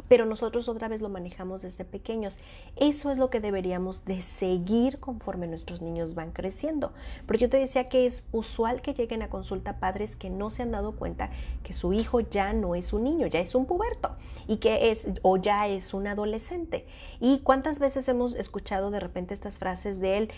Pero nosotros otra vez lo manejamos desde pequeños. Eso es lo que deberíamos de seguir conforme nuestros niños van creciendo. Pero yo te decía que es usual que lleguen a consulta padres que no se han dado cuenta que su hijo ya no es un niño, ya es un puberto, y que es, o ya es un adolescente. Y cuántas veces hemos escuchado de repente estas frases del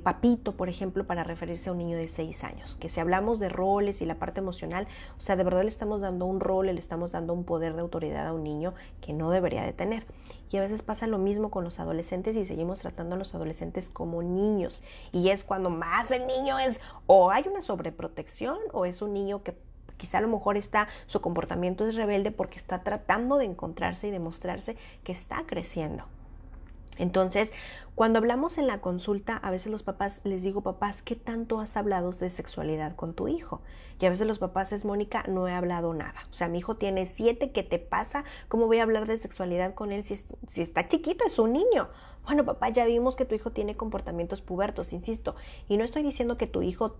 papito, por ejemplo, para referirse a un niño de 6 años, que si hablamos de roles y la parte emocional, o sea, de verdad le estamos dando un rol, le estamos dando un poder de autoridad a un niño que no debería de tener. Y a veces pasa lo mismo con los adolescentes y seguimos tratando a los adolescentes como niños. Y es cuando más el niño es, o hay una sobreprotección, o es un niño que quizá a lo mejor su comportamiento es rebelde porque está tratando de encontrarse y demostrarse que está creciendo. Entonces, cuando hablamos en la consulta, a veces los papás, les digo, papás, ¿qué tanto has hablado de sexualidad con tu hijo? Y a veces los papás es, Mónica, no he hablado nada. O sea, mi hijo tiene 7, ¿qué te pasa? ¿Cómo voy a hablar de sexualidad con él si está chiquito, es un niño? Bueno, papá, ya vimos que tu hijo tiene comportamientos pubertos, insisto. Y no estoy diciendo que tu hijo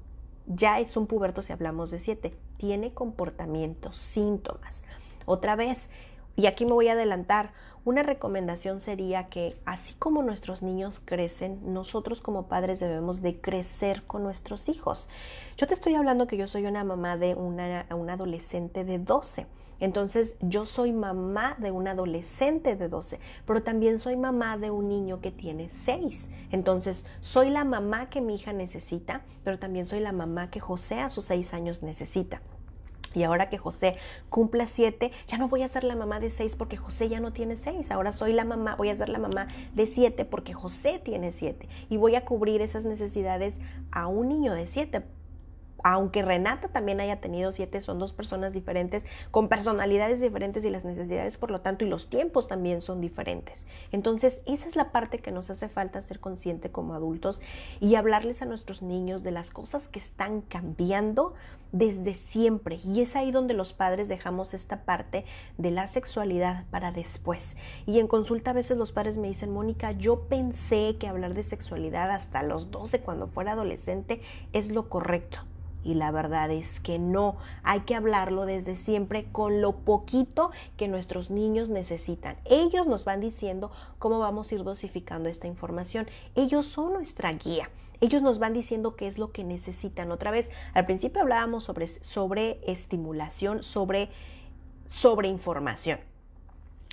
ya es un puberto si hablamos de 7. Tiene comportamientos, síntomas. Otra vez, y aquí me voy a adelantar, una recomendación sería que así como nuestros niños crecen, nosotros como padres debemos de crecer con nuestros hijos. Yo te estoy hablando que yo soy una mamá de una adolescente de 12. Entonces yo soy mamá de un adolescente de 12, pero también soy mamá de un niño que tiene 6. Entonces soy la mamá que mi hija necesita, pero también soy la mamá que José a sus 6 años necesita. Y ahora que José cumpla 7, ya no voy a ser la mamá de 6 porque José ya no tiene 6. Ahora soy la mamá, voy a ser la mamá de 7 porque José tiene 7. Y voy a cubrir esas necesidades a un niño de 7. Aunque Renata también haya tenido 7, son 2 personas diferentes, con personalidades diferentes, y las necesidades, por lo tanto, y los tiempos también son diferentes. Entonces, esa es la parte que nos hace falta ser consciente como adultos, y hablarles a nuestros niños de las cosas que están cambiando desde siempre. Y es ahí donde los padres dejamos esta parte de la sexualidad para después. Y en consulta a veces los padres me dicen, Mónica, yo pensé que hablar de sexualidad hasta los 12, cuando fuera adolescente, es lo correcto. Y la verdad es que no, hay que hablarlo desde siempre con lo poquito que nuestros niños necesitan. Ellos nos van diciendo cómo vamos a ir dosificando esta información. Ellos son nuestra guía. Ellos nos van diciendo qué es lo que necesitan. Otra vez, al principio hablábamos sobre estimulación, sobre información.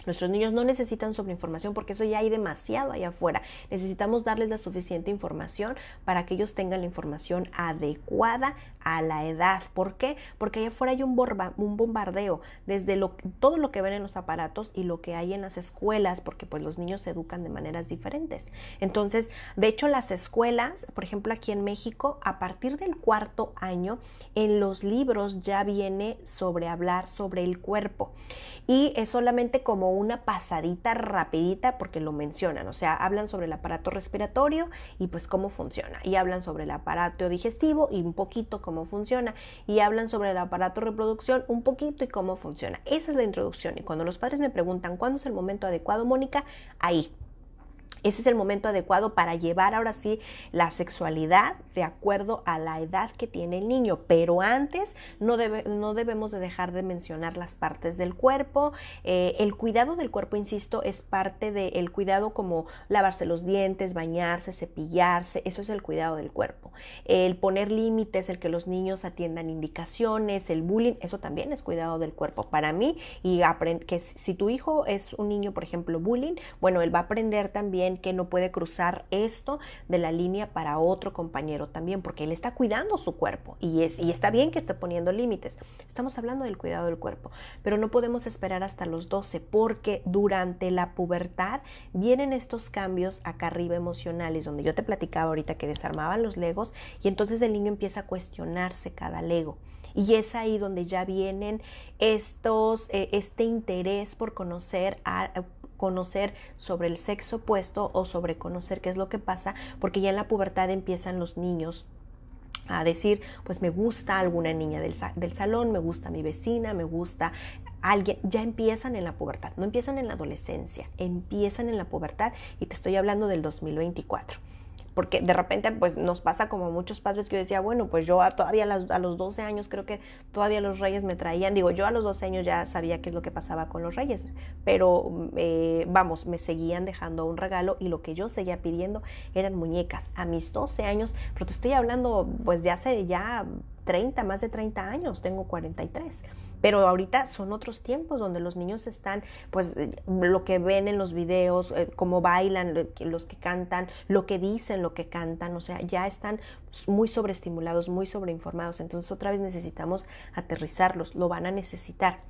Nuestros niños no necesitan sobreinformación porque eso ya hay demasiado allá afuera. Necesitamos darles la suficiente información para que ellos tengan la información adecuada a la edad. ¿Por qué? Porque allá afuera hay un bombardeo desde todo lo que ven en los aparatos y lo que hay en las escuelas, porque pues los niños se educan de maneras diferentes. Entonces, de hecho, las escuelas, por ejemplo, aquí en México, a partir del 4º año, en los libros ya viene sobre hablar sobre el cuerpo. Y es solamente como una pasadita rapidita porque lo mencionan, o sea, hablan sobre el aparato respiratorio y pues cómo funciona, y hablan sobre el aparato digestivo y un poquito cómo funciona, y hablan sobre el aparato de reproducción un poquito y cómo funciona. Esa es la introducción, y cuando los padres me preguntan ¿cuándo es el momento adecuado, Mónica? Ahí. Ese es el momento adecuado para llevar ahora sí la sexualidad de acuerdo a la edad que tiene el niño, pero antes no debemos de dejar de mencionar las partes del cuerpo. El cuidado del cuerpo, insisto, es parte del cuidado, como lavarse los dientes, bañarse, cepillarse, eso es el cuidado del cuerpo. El poner límites, el que los niños atiendan indicaciones, el bullying, eso también es cuidado del cuerpo para mí. Y que si tu hijo es un niño, por ejemplo, bullying, bueno, él va a aprender también que no puede cruzar esto de la línea para otro compañero también, porque él está cuidando su cuerpo y está bien que esté poniendo límites. Estamos hablando del cuidado del cuerpo, pero no podemos esperar hasta los 12 porque durante la pubertad vienen estos cambios acá arriba emocionales, donde yo te platicaba ahorita que desarmaban los legos y entonces el niño empieza a cuestionarse cada lego. Y es ahí donde ya vienen este interés por conocer sobre el sexo opuesto o sobre conocer qué es lo que pasa, porque ya en la pubertad empiezan los niños a decir, pues me gusta alguna niña del salón, me gusta mi vecina, me gusta alguien. Ya empiezan en la pubertad, no empiezan en la adolescencia, empiezan en la pubertad, y te estoy hablando del 2024. Porque de repente pues nos pasa como a muchos padres que yo decía, bueno, pues yo todavía a los 12 años creo que todavía los reyes me traían, digo, yo a los 12 años ya sabía qué es lo que pasaba con los reyes, pero me seguían dejando un regalo y lo que yo seguía pidiendo eran muñecas a mis 12 años, pero te estoy hablando pues de hace ya más de 30 años, tengo 43. Pero ahorita son otros tiempos donde los niños están, pues, lo que ven en los videos, cómo bailan, los que cantan, lo que dicen, lo que cantan, o sea, ya están muy sobreestimulados, muy sobreinformados. Entonces, otra vez necesitamos aterrizarlos, lo van a necesitar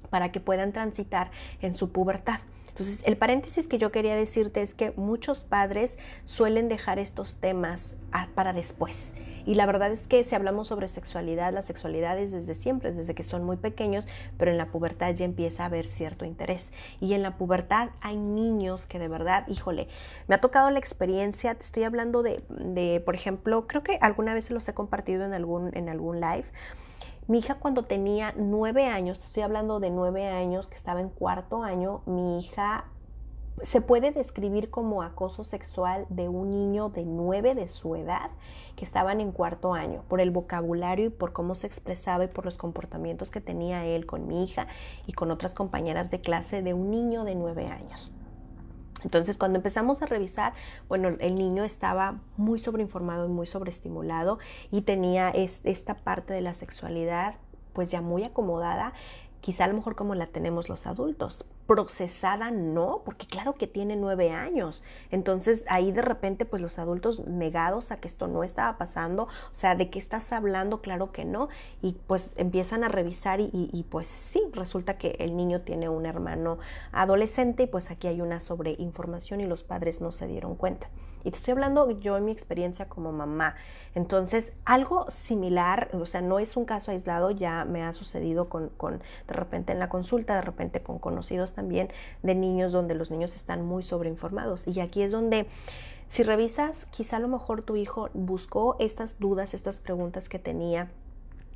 para que puedan transitar en su pubertad. Entonces, el paréntesis que yo quería decirte es que muchos padres suelen dejar estos temas para después. Y la verdad es que si hablamos sobre sexualidad, la sexualidad es desde siempre, desde que son muy pequeños, pero en la pubertad ya empieza a haber cierto interés. Y en la pubertad hay niños que de verdad, híjole, me ha tocado la experiencia, te estoy hablando de por ejemplo, creo que alguna vez se los he compartido en algún live. Mi hija cuando tenía 9 años, estoy hablando de 9 años, que estaba en 4º año, mi hija se puede describir como acoso sexual de un niño de 9 de su edad que estaban en 4º año, por el vocabulario y por cómo se expresaba y por los comportamientos que tenía él con mi hija y con otras compañeras de clase de un niño de 9 años. Entonces, cuando empezamos a revisar, bueno, el niño estaba muy sobreinformado y muy sobreestimulado y tenía esta parte de la sexualidad pues ya muy acomodada, quizá a lo mejor como la tenemos los adultos. Procesada no, porque claro que tiene 9 años. Entonces ahí de repente pues los adultos negados a que esto no estaba pasando, o sea, ¿de qué estás hablando? Claro que no. Y pues empiezan a revisar y pues sí, resulta que el niño tiene un hermano adolescente y pues aquí hay una sobreinformación y los padres no se dieron cuenta. Y te estoy hablando yo en mi experiencia como mamá. Entonces, algo similar, o sea, no es un caso aislado, ya me ha sucedido con de repente en la consulta, de repente con conocidos también de niños donde los niños están muy sobreinformados. Y aquí es donde, si revisas, quizá a lo mejor tu hijo buscó estas dudas, estas preguntas que tenía,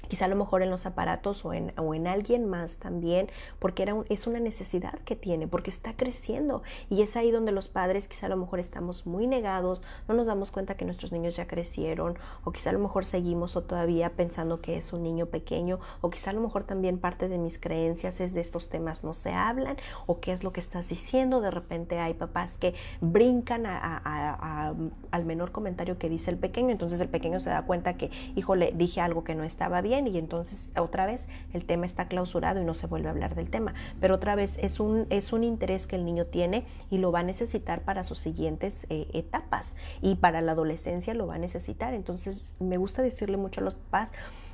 quizá a lo mejor en los aparatos o en alguien más también, porque es una necesidad que tiene, porque está creciendo. Y es ahí donde los padres quizá a lo mejor estamos muy negados, no nos damos cuenta que nuestros niños ya crecieron, o quizá a lo mejor seguimos o todavía pensando que es un niño pequeño, o quizá a lo mejor también parte de mis creencias es de estos temas no se hablan, o qué es lo que estás diciendo. De repente hay papás que brincan al menor comentario que dice el pequeño, entonces el pequeño se da cuenta que, híjole, dije algo que no estaba bien, bien y entonces otra vez el tema está clausurado y no se vuelve a hablar del tema. Pero otra vez es un interés que el niño tiene y lo va a necesitar para sus siguientes etapas, y para la adolescencia lo va a necesitar. Entonces me gusta decirle mucho a los papás,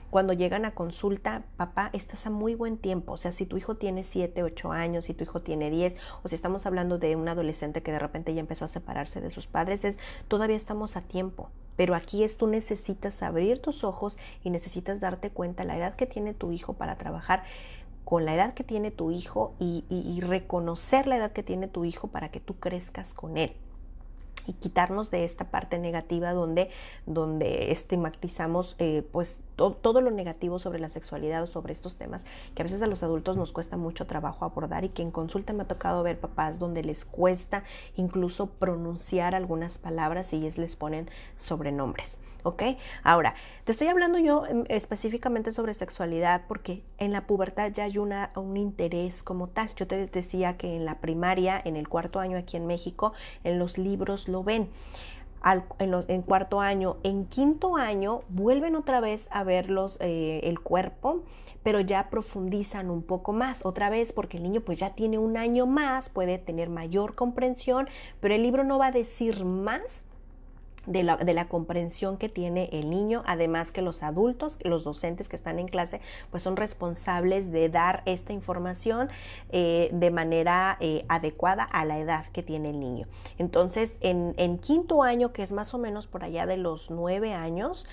cuando llegan a consulta: papá, estás a muy buen tiempo. O sea, si tu hijo tiene 7, 8 años, si tu hijo tiene 10, o si estamos hablando de un adolescente que de repente ya empezó a separarse de sus padres, todavía estamos a tiempo. Pero aquí tú necesitas abrir tus ojos y necesitas darte cuenta la edad que tiene tu hijo para trabajar con la edad que tiene tu hijo y reconocer la edad que tiene tu hijo para que tú crezcas con él. Y quitarnos de esta parte negativa donde estigmatizamos pues todo lo negativo sobre la sexualidad o sobre estos temas que a veces a los adultos nos cuesta mucho trabajo abordar, y que en consulta me ha tocado ver papás donde les cuesta incluso pronunciar algunas palabras y ellos les ponen sobrenombres. ¿Ok? Ahora, te estoy hablando yo específicamente sobre sexualidad porque en la pubertad ya hay un interés como tal. Yo te decía que en la primaria, en el 4º año aquí en México, en los libros lo ven. En 4º año, en 5º año vuelven otra vez a verlos el cuerpo, pero ya profundizan un poco más, otra vez porque el niño pues ya tiene un año más, puede tener mayor comprensión, pero el libro no va a decir más de la comprensión que tiene el niño. Además que los adultos, los docentes que están en clase, pues son responsables de dar esta información de manera adecuada a la edad que tiene el niño. Entonces, en 5º año, que es más o menos por allá de los 9 años,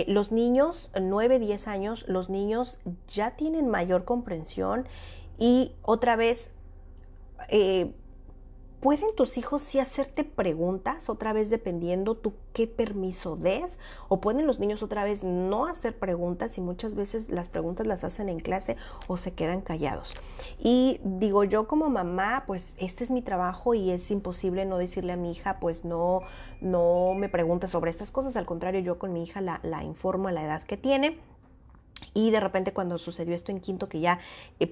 los niños, 9, 10 años, los niños ya tienen mayor comprensión y otra vez ¿pueden tus hijos sí hacerte preguntas otra vez dependiendo tú qué permiso des? ¿O pueden los niños otra vez no hacer preguntas y muchas veces las preguntas las hacen en clase o se quedan callados? Y digo, yo como mamá, pues este es mi trabajo y es imposible no decirle a mi hija, pues no me preguntes sobre estas cosas. Al contrario, yo con mi hija la informo a la edad que tiene. Y de repente cuando sucedió esto en 5º, que ya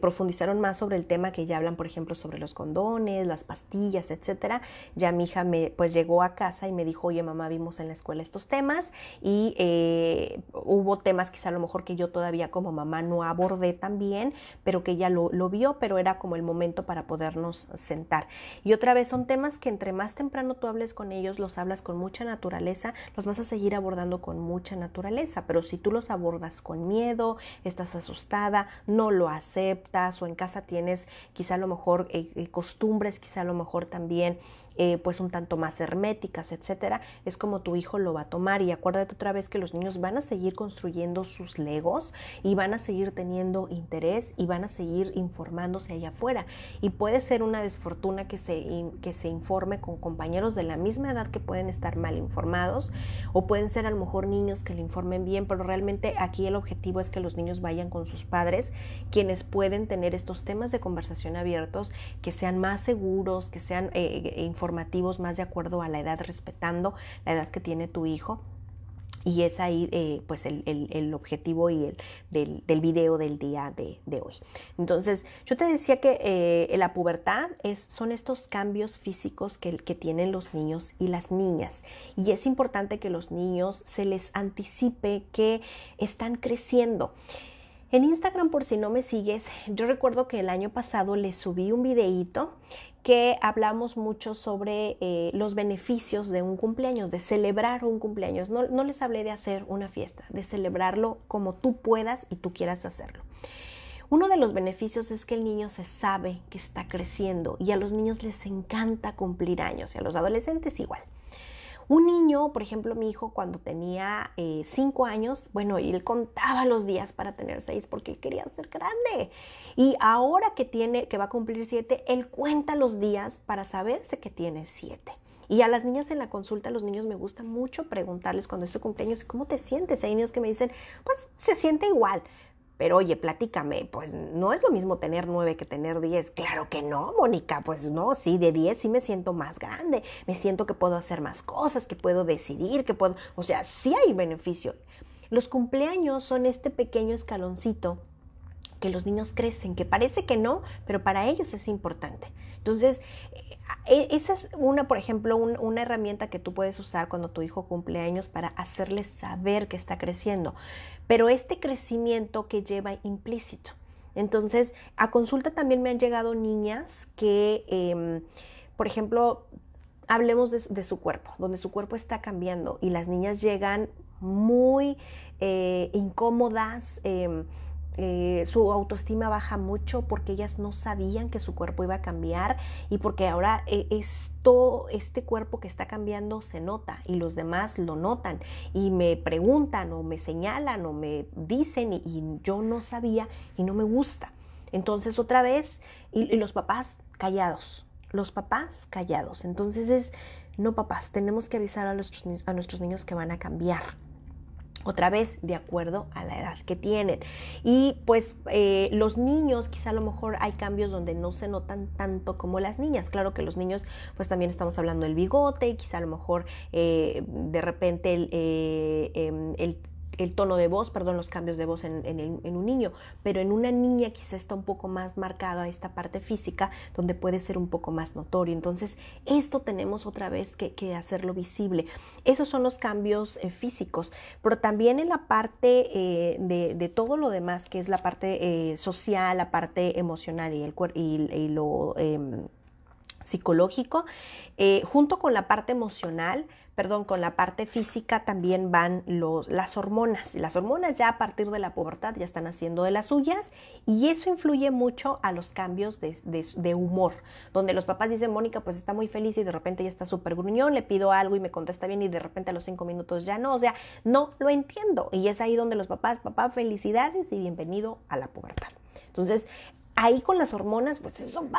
profundizaron más sobre el tema, que ya hablan, por ejemplo, sobre los condones, las pastillas, etcétera, ya mi hija pues llegó a casa y me dijo: oye, mamá, vimos en la escuela estos temas y hubo temas quizá a lo mejor que yo todavía como mamá no abordé tan bien, pero que ella lo vio, pero era como el momento para podernos sentar. Y otra vez son temas que entre más temprano tú hables con ellos, los hablas con mucha naturaleza, los vas a seguir abordando con mucha naturaleza, pero si tú los abordas con miedo, estás asustada, no lo aceptas, o en casa tienes quizá a lo mejor costumbres, quizá a lo mejor también pues un tanto más herméticas, etcétera, es como tu hijo lo va a tomar. Y acuérdate otra vez que los niños van a seguir construyendo sus legos y van a seguir teniendo interés y van a seguir informándose allá afuera. Y puede ser una desfortuna que se informe con compañeros de la misma edad que pueden estar mal informados, o pueden ser a lo mejor niños que le informen bien, pero realmente aquí el objetivo es que los niños vayan con sus padres, quienes pueden tener estos temas de conversación abiertos, que sean más seguros, que sean informativos, más de acuerdo a la edad, respetando la edad que tiene tu hijo. Y es ahí pues el objetivo y del video del día de hoy. Entonces, yo te decía que la pubertad son estos cambios físicos que tienen los niños y las niñas. Y es importante que los niños se les anticipe que están creciendo. En Instagram, por si no me sigues, yo recuerdo que el año pasado les subí un videíto que hablamos mucho sobre los beneficios de un cumpleaños, de celebrar un cumpleaños. No les hablé de hacer una fiesta, de celebrarlo como tú puedas y tú quieras hacerlo. Uno de los beneficios es que el niño se sabe que está creciendo, y a los niños les encanta cumplir años, y a los adolescentes igual. Un niño, por ejemplo, mi hijo cuando tenía 5 años, bueno, él contaba los días para tener 6 porque él quería ser grande. Y ahora que va a cumplir 7, él cuenta los días para saberse que tiene 7. Y a las niñas en la consulta, a los niños me gusta mucho preguntarles cuando es su cumpleaños, ¿cómo te sientes? Hay niños que me dicen, pues se siente igual. Pero oye, platícame, pues no es lo mismo tener 9 que tener 10. Claro que no, Mónica, pues no, sí, de 10 sí me siento más grande, me siento que puedo hacer más cosas, que puedo decidir, o sea, sí hay beneficio. Los cumpleaños son este pequeño escaloncito que los niños crecen, que parece que no, pero para ellos es importante. Entonces, esa es por ejemplo, una herramienta que tú puedes usar cuando tu hijo cumple años para hacerle saber que está creciendo. Pero este crecimiento que lleva implícito. Entonces, a consulta también me han llegado niñas que, por ejemplo, hablemos de su cuerpo, donde su cuerpo está cambiando y las niñas llegan muy incómodas, su autoestima baja mucho porque ellas no sabían que su cuerpo iba a cambiar y porque ahora este cuerpo que está cambiando se nota y los demás lo notan y me preguntan o me señalan o me dicen y yo no sabía y no me gusta. Entonces otra vez, y los papás callados, Entonces no, papás, tenemos que avisar a nuestros niños que van a cambiar. Otra vez, de acuerdo a la edad que tienen. Y pues los niños, quizá a lo mejor hay cambios donde no se notan tanto como las niñas. Claro que los niños, pues también estamos hablando del bigote, y quizá a lo mejor de repente el tono de voz, los cambios de voz en un niño, pero en una niña quizá está un poco más marcada esta parte física donde puede ser un poco más notorio. Entonces, esto tenemos otra vez que hacerlo visible. Esos son los cambios físicos, pero también en la parte de todo lo demás, que es la parte social, la parte emocional y lo psicológico, junto con la parte emocional, con la parte física también van las hormonas. Las hormonas ya a partir de la pubertad ya están haciendo de las suyas y eso influye mucho a los cambios de humor, donde los papás dicen, Mónica pues está muy feliz y de repente ya está súper gruñón, le pido algo y me contesta bien y de repente a los 5 minutos ya no, o sea, no lo entiendo. Y es ahí donde los papás, papá, felicidades y bienvenido a la pubertad. Entonces, ahí con las hormonas, pues son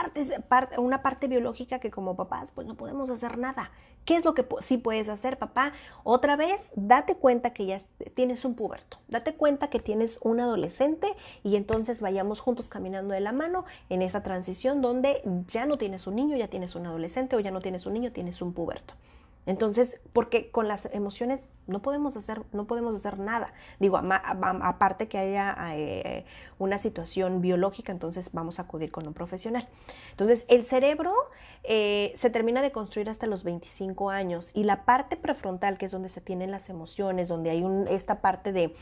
una parte biológica que como papás, pues no podemos hacer nada. ¿Qué es lo que sí puedes hacer, papá? Otra vez, date cuenta que ya tienes un puberto, date cuenta que tienes un adolescente y entonces vayamos juntos caminando de la mano en esa transición donde ya no tienes un niño, ya tienes un adolescente o ya no tienes un niño, tienes un puberto. Entonces, porque con las emociones no podemos hacer nada. Digo, aparte que haya una situación biológica, entonces vamos a acudir con un profesional. Entonces, el cerebro se termina de construir hasta los 25 años y la parte prefrontal, que es donde se tienen las emociones, donde hay esta parte de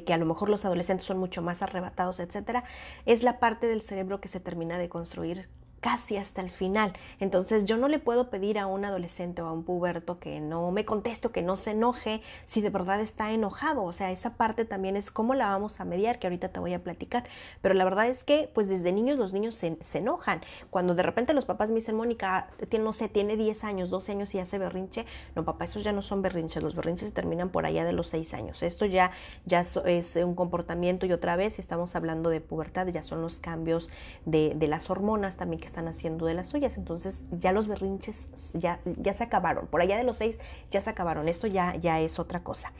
que a lo mejor los adolescentes son mucho más arrebatados, etcétera, es la parte del cerebro que se termina de construir casi hasta el final. Entonces yo no le puedo pedir a un adolescente o a un puberto que no me conteste o que no se enoje si de verdad está enojado. O sea, esa parte también es cómo la vamos a mediar, que ahorita te voy a platicar. Pero la verdad es que pues desde niños los niños se enojan. Cuando de repente los papás me dicen, Mónica, tiene 10 años, 12 años y hace berrinche. No, papá, esos ya no son berrinches. Los berrinches se terminan por allá de los 6 años. Esto ya es un comportamiento y otra vez estamos hablando de pubertad, ya son los cambios de las hormonas también que están haciendo de las suyas. Entonces ya los berrinches ya se acabaron. Por allá de los 6 ya se acabaron. Esto ya es otra cosa.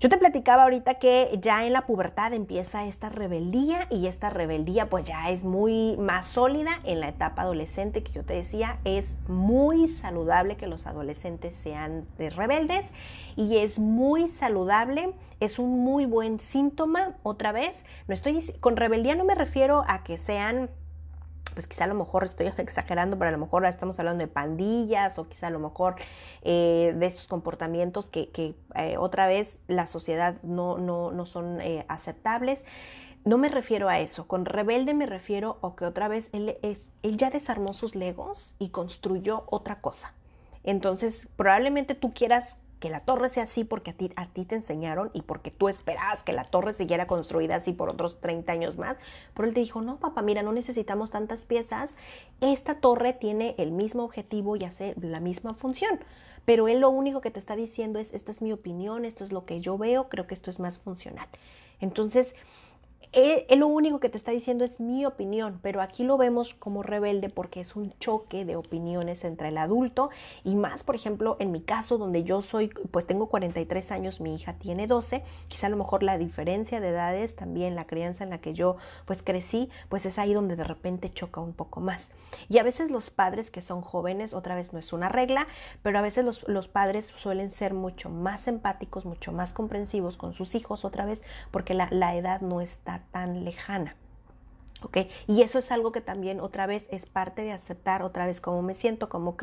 Yo te platicaba ahorita que ya en la pubertad empieza esta rebeldía y esta rebeldía pues ya es muy más sólida en la etapa adolescente, que yo te decía es muy saludable que los adolescentes sean rebeldes y es muy saludable, es un muy buen síntoma. Otra vez, con rebeldía no me refiero a que sean, pues quizá a lo mejor estoy exagerando, pero a lo mejor estamos hablando de pandillas o quizá a lo mejor de estos comportamientos que otra vez la sociedad no son aceptables. No me refiero a eso. Con rebelde me refiero a que otra vez él ya desarmó sus legos y construyó otra cosa. Entonces probablemente tú quieras que la torre sea así porque a ti te enseñaron y porque tú esperabas que la torre siguiera construida así por otros 30 años más. Pero él te dijo, no, papá, mira, no necesitamos tantas piezas. Esta torre tiene el mismo objetivo y hace la misma función. Pero él lo único que te está diciendo es, esta es mi opinión, esto es lo que yo veo, creo que esto es más funcional. Entonces, él lo único que te está diciendo es mi opinión, pero aquí lo vemos como rebelde porque es un choque de opiniones entre el adulto y más, por ejemplo, en mi caso donde yo pues tengo 43 años, mi hija tiene 12, quizá a lo mejor la diferencia de edades, también la crianza en la que yo pues crecí, pues es ahí donde de repente choca un poco más. Y a veces los padres que son jóvenes, otra vez no es una regla, pero a veces los padres suelen ser mucho más empáticos, mucho más comprensivos con sus hijos, otra vez porque la edad no está está tan lejana. ¿Ok? Y eso es algo que también otra vez es parte de aceptar otra vez cómo me siento, cómo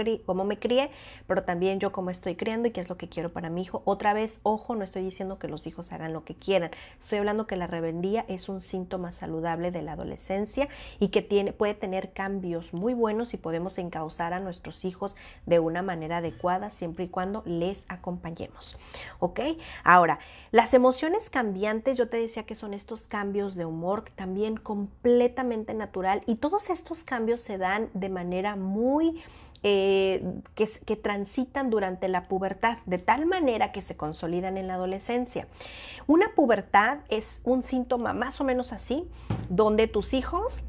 me crié, pero también yo cómo estoy criando y qué es lo que quiero para mi hijo. Otra vez, ojo, no estoy diciendo que los hijos hagan lo que quieran. Estoy hablando que la rebeldía es un síntoma saludable de la adolescencia y que puede tener cambios muy buenos y podemos encauzar a nuestros hijos de una manera adecuada siempre y cuando les acompañemos. ¿Ok? Ahora, las emociones cambiantes, yo te decía que son estos cambios de humor también completamente natural, y todos estos cambios se dan de manera muy que transitan durante la pubertad, de tal manera que se consolidan en la adolescencia. Una pubertad es un síntoma más o menos así, donde tus hijos,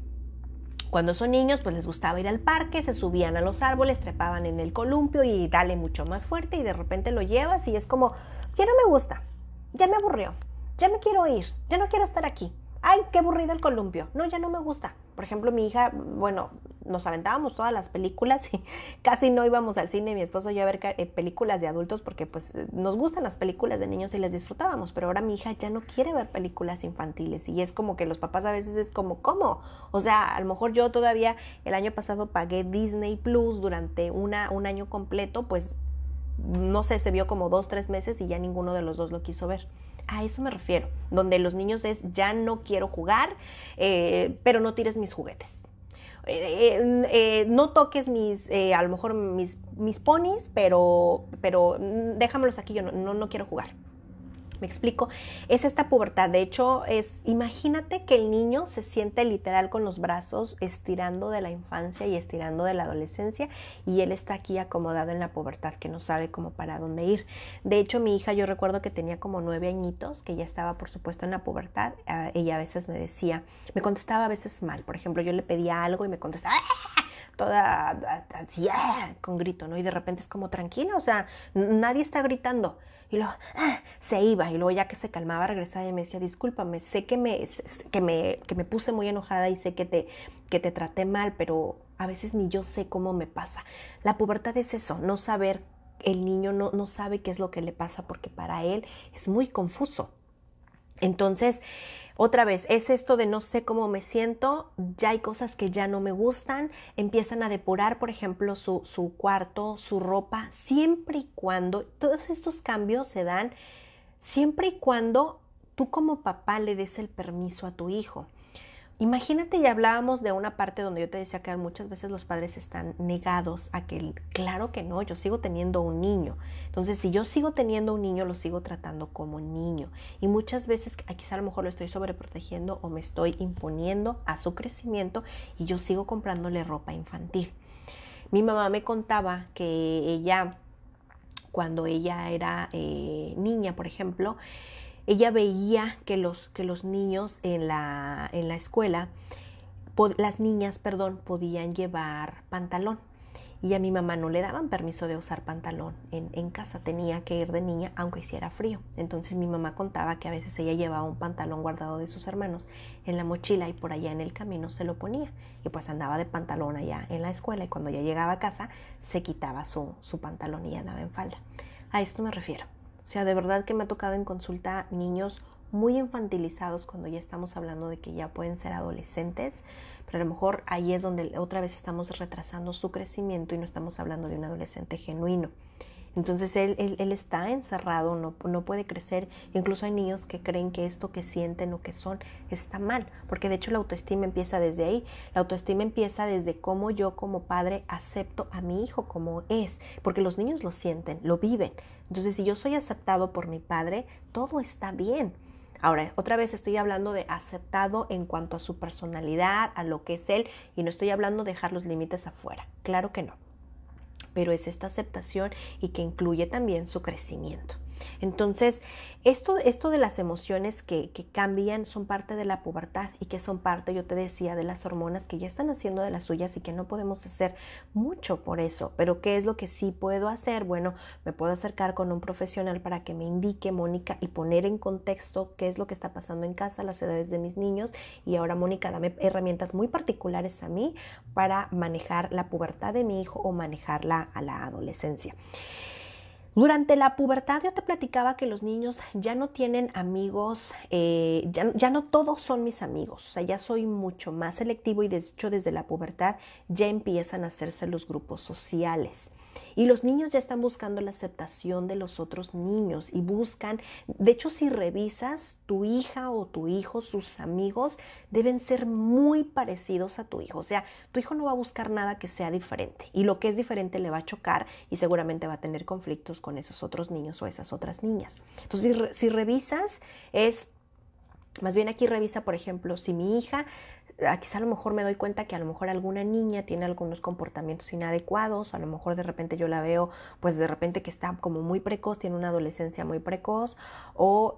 cuando son niños, pues les gustaba ir al parque, se subían a los árboles, trepaban en el columpio y dale mucho más fuerte, y de repente lo llevas y es como, ya no me gusta, ya me aburrió, ya me quiero ir, ya no quiero estar aquí. Ay, qué aburrido el columpio. No, ya no me gusta. Por ejemplo, mi hija, bueno, nos aventábamos todas las películas y casi no íbamos al cine, mi esposo y yo, a ver películas de adultos porque pues nos gustan las películas de niños y les disfrutábamos, pero ahora mi hija ya no quiere ver películas infantiles y es como que los papás a veces es como, ¿cómo? O sea, a lo mejor yo todavía el año pasado pagué Disney Plus durante un año completo, pues no sé, se vio como 2-3 meses y ya ninguno de los dos lo quiso ver. A eso me refiero, donde los niños es, ya no quiero jugar, pero no tires mis juguetes. No toques a lo mejor mis ponis, pero déjamelos aquí, yo no quiero jugar. ¿Me explico? Es esta pubertad. De hecho, imagínate que el niño se siente literal con los brazos estirando de la infancia y estirando de la adolescencia, y él está aquí acomodado en la pubertad, que no sabe cómo para dónde ir. De hecho, mi hija, yo recuerdo que tenía como 9 añitos, que ya estaba, por supuesto, en la pubertad. Ella a veces me contestaba a veces mal. Por ejemplo, yo le pedía algo y me contestaba toda así, con grito, ¿no? Y de repente es como, tranquila, o sea, nadie está gritando. Y luego se iba, y luego ya que se calmaba regresaba y me decía, discúlpame, sé que me puse muy enojada y sé que te traté mal, pero a veces ni yo sé cómo me pasa. La pubertad es eso, no saber, el niño no sabe qué es lo que le pasa porque para él es muy confuso. Entonces, otra vez, es esto de no sé cómo me siento, ya hay cosas que ya no me gustan, empiezan a depurar, por ejemplo, su cuarto, su ropa, siempre y cuando, todos estos cambios se dan siempre y cuando tú como papá le des el permiso a tu hijo. Imagínate, ya hablábamos de una parte donde yo te decía que muchas veces los padres están negados a que, claro que no, yo sigo teniendo un niño. Entonces, si yo sigo teniendo un niño, lo sigo tratando como niño. Y muchas veces, quizá a lo mejor lo estoy sobreprotegiendo o me estoy imponiendo a su crecimiento y yo sigo comprándole ropa infantil. Mi mamá me contaba que ella, cuando ella era niña, por ejemplo, ella veía que los niños en la escuela, las niñas, podían llevar pantalón. Y a mi mamá no le daban permiso de usar pantalón en casa, tenía que ir de niña aunque hiciera frío. Entonces mi mamá contaba que a veces ella llevaba un pantalón guardado de sus hermanos en la mochila y por allá en el camino se lo ponía. Y pues andaba de pantalón allá en la escuela, y cuando ya llegaba a casa se quitaba su pantalón y andaba en falda. A esto me refiero. O sea, de verdad que me ha tocado en consulta niños muy infantilizados cuando ya estamos hablando de que ya pueden ser adolescentes, pero a lo mejor ahí es donde otra vez estamos retrasando su crecimiento y no estamos hablando de un adolescente genuino. Entonces él está encerrado, no puede crecer. Incluso hay niños que creen que esto que sienten o que son está mal, porque de hecho la autoestima empieza desde ahí. La autoestima empieza desde cómo yo como padre acepto a mi hijo como es, porque los niños lo sienten, lo viven. Entonces, si yo soy aceptado por mi padre, todo está bien. Ahora, otra vez estoy hablando de aceptado en cuanto a su personalidad, a lo que es él, y no estoy hablando de dejar los límites afuera. Claro que no. Pero es esta aceptación y que incluye también su crecimiento. Entonces, esto de las emociones que cambian son parte de la pubertad y que son parte, yo te decía, de las hormonas que ya están haciendo de las suyas y que no podemos hacer mucho por eso. Pero ¿qué es lo que sí puedo hacer? Bueno, me puedo acercar con un profesional para que me indique, Mónica, y poner en contexto qué es lo que está pasando en casa, las edades de mis niños. Y ahora, Mónica, dame herramientas muy particulares a mí para manejar la pubertad de mi hijo o manejarla a la adolescencia. Durante la pubertad yo te platicaba que los niños ya no tienen amigos, ya no todos son mis amigos, o sea, ya soy mucho más selectivo y de hecho desde la pubertad ya empiezan a hacerse los grupos sociales. Y los niños ya están buscando la aceptación de los otros niños y buscan, de hecho si revisas tu hija o tu hijo, sus amigos deben ser muy parecidos a tu hijo, o sea, tu hijo no va a buscar nada que sea diferente y lo que es diferente le va a chocar y seguramente va a tener conflictos con esos otros niños o esas otras niñas. Entonces si revisas es... Más bien aquí revisa, por ejemplo, si mi hija, quizá a lo mejor me doy cuenta que a lo mejor alguna niña tiene algunos comportamientos inadecuados, o a lo mejor de repente yo la veo, pues de repente que está como muy precoz, tiene una adolescencia muy precoz, o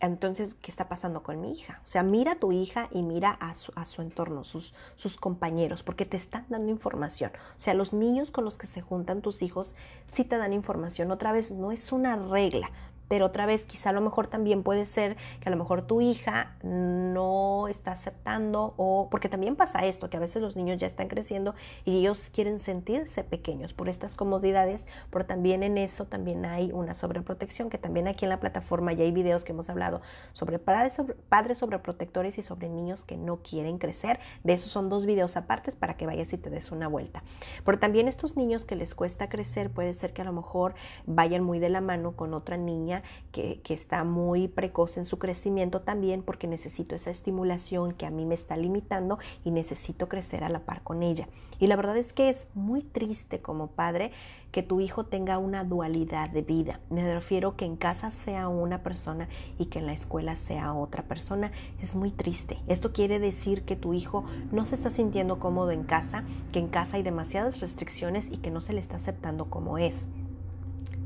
entonces, ¿qué está pasando con mi hija? O sea, mira a tu hija y mira a su entorno, sus compañeros, porque te están dando información. O sea, los niños con los que se juntan tus hijos sí te dan información. Otra vez, no es una regla, pero otra vez quizá a lo mejor también puede ser que a lo mejor tu hija no está aceptando o porque también pasa esto, que a veces los niños ya están creciendo y ellos quieren sentirse pequeños por estas comodidades, pero también en eso también hay una sobreprotección, que también aquí en la plataforma ya hay videos que hemos hablado sobre padres sobreprotectores y sobre niños que no quieren crecer. De esos son 2 videos apartes para que vayas y te des una vuelta. Pero también estos niños que les cuesta crecer, puede ser que a lo mejor vayan muy de la mano con otra niña que está muy precoz en su crecimiento también, porque necesito esa estimulación que a mí me está limitando y necesito crecer a la par con ella. Y la verdad es que es muy triste como padre que tu hijo tenga una dualidad de vida. Me refiero que en casa sea una persona y que en la escuela sea otra persona. Es muy triste. Esto quiere decir que tu hijo no se está sintiendo cómodo en casa, que en casa hay demasiadas restricciones y que no se le está aceptando como es.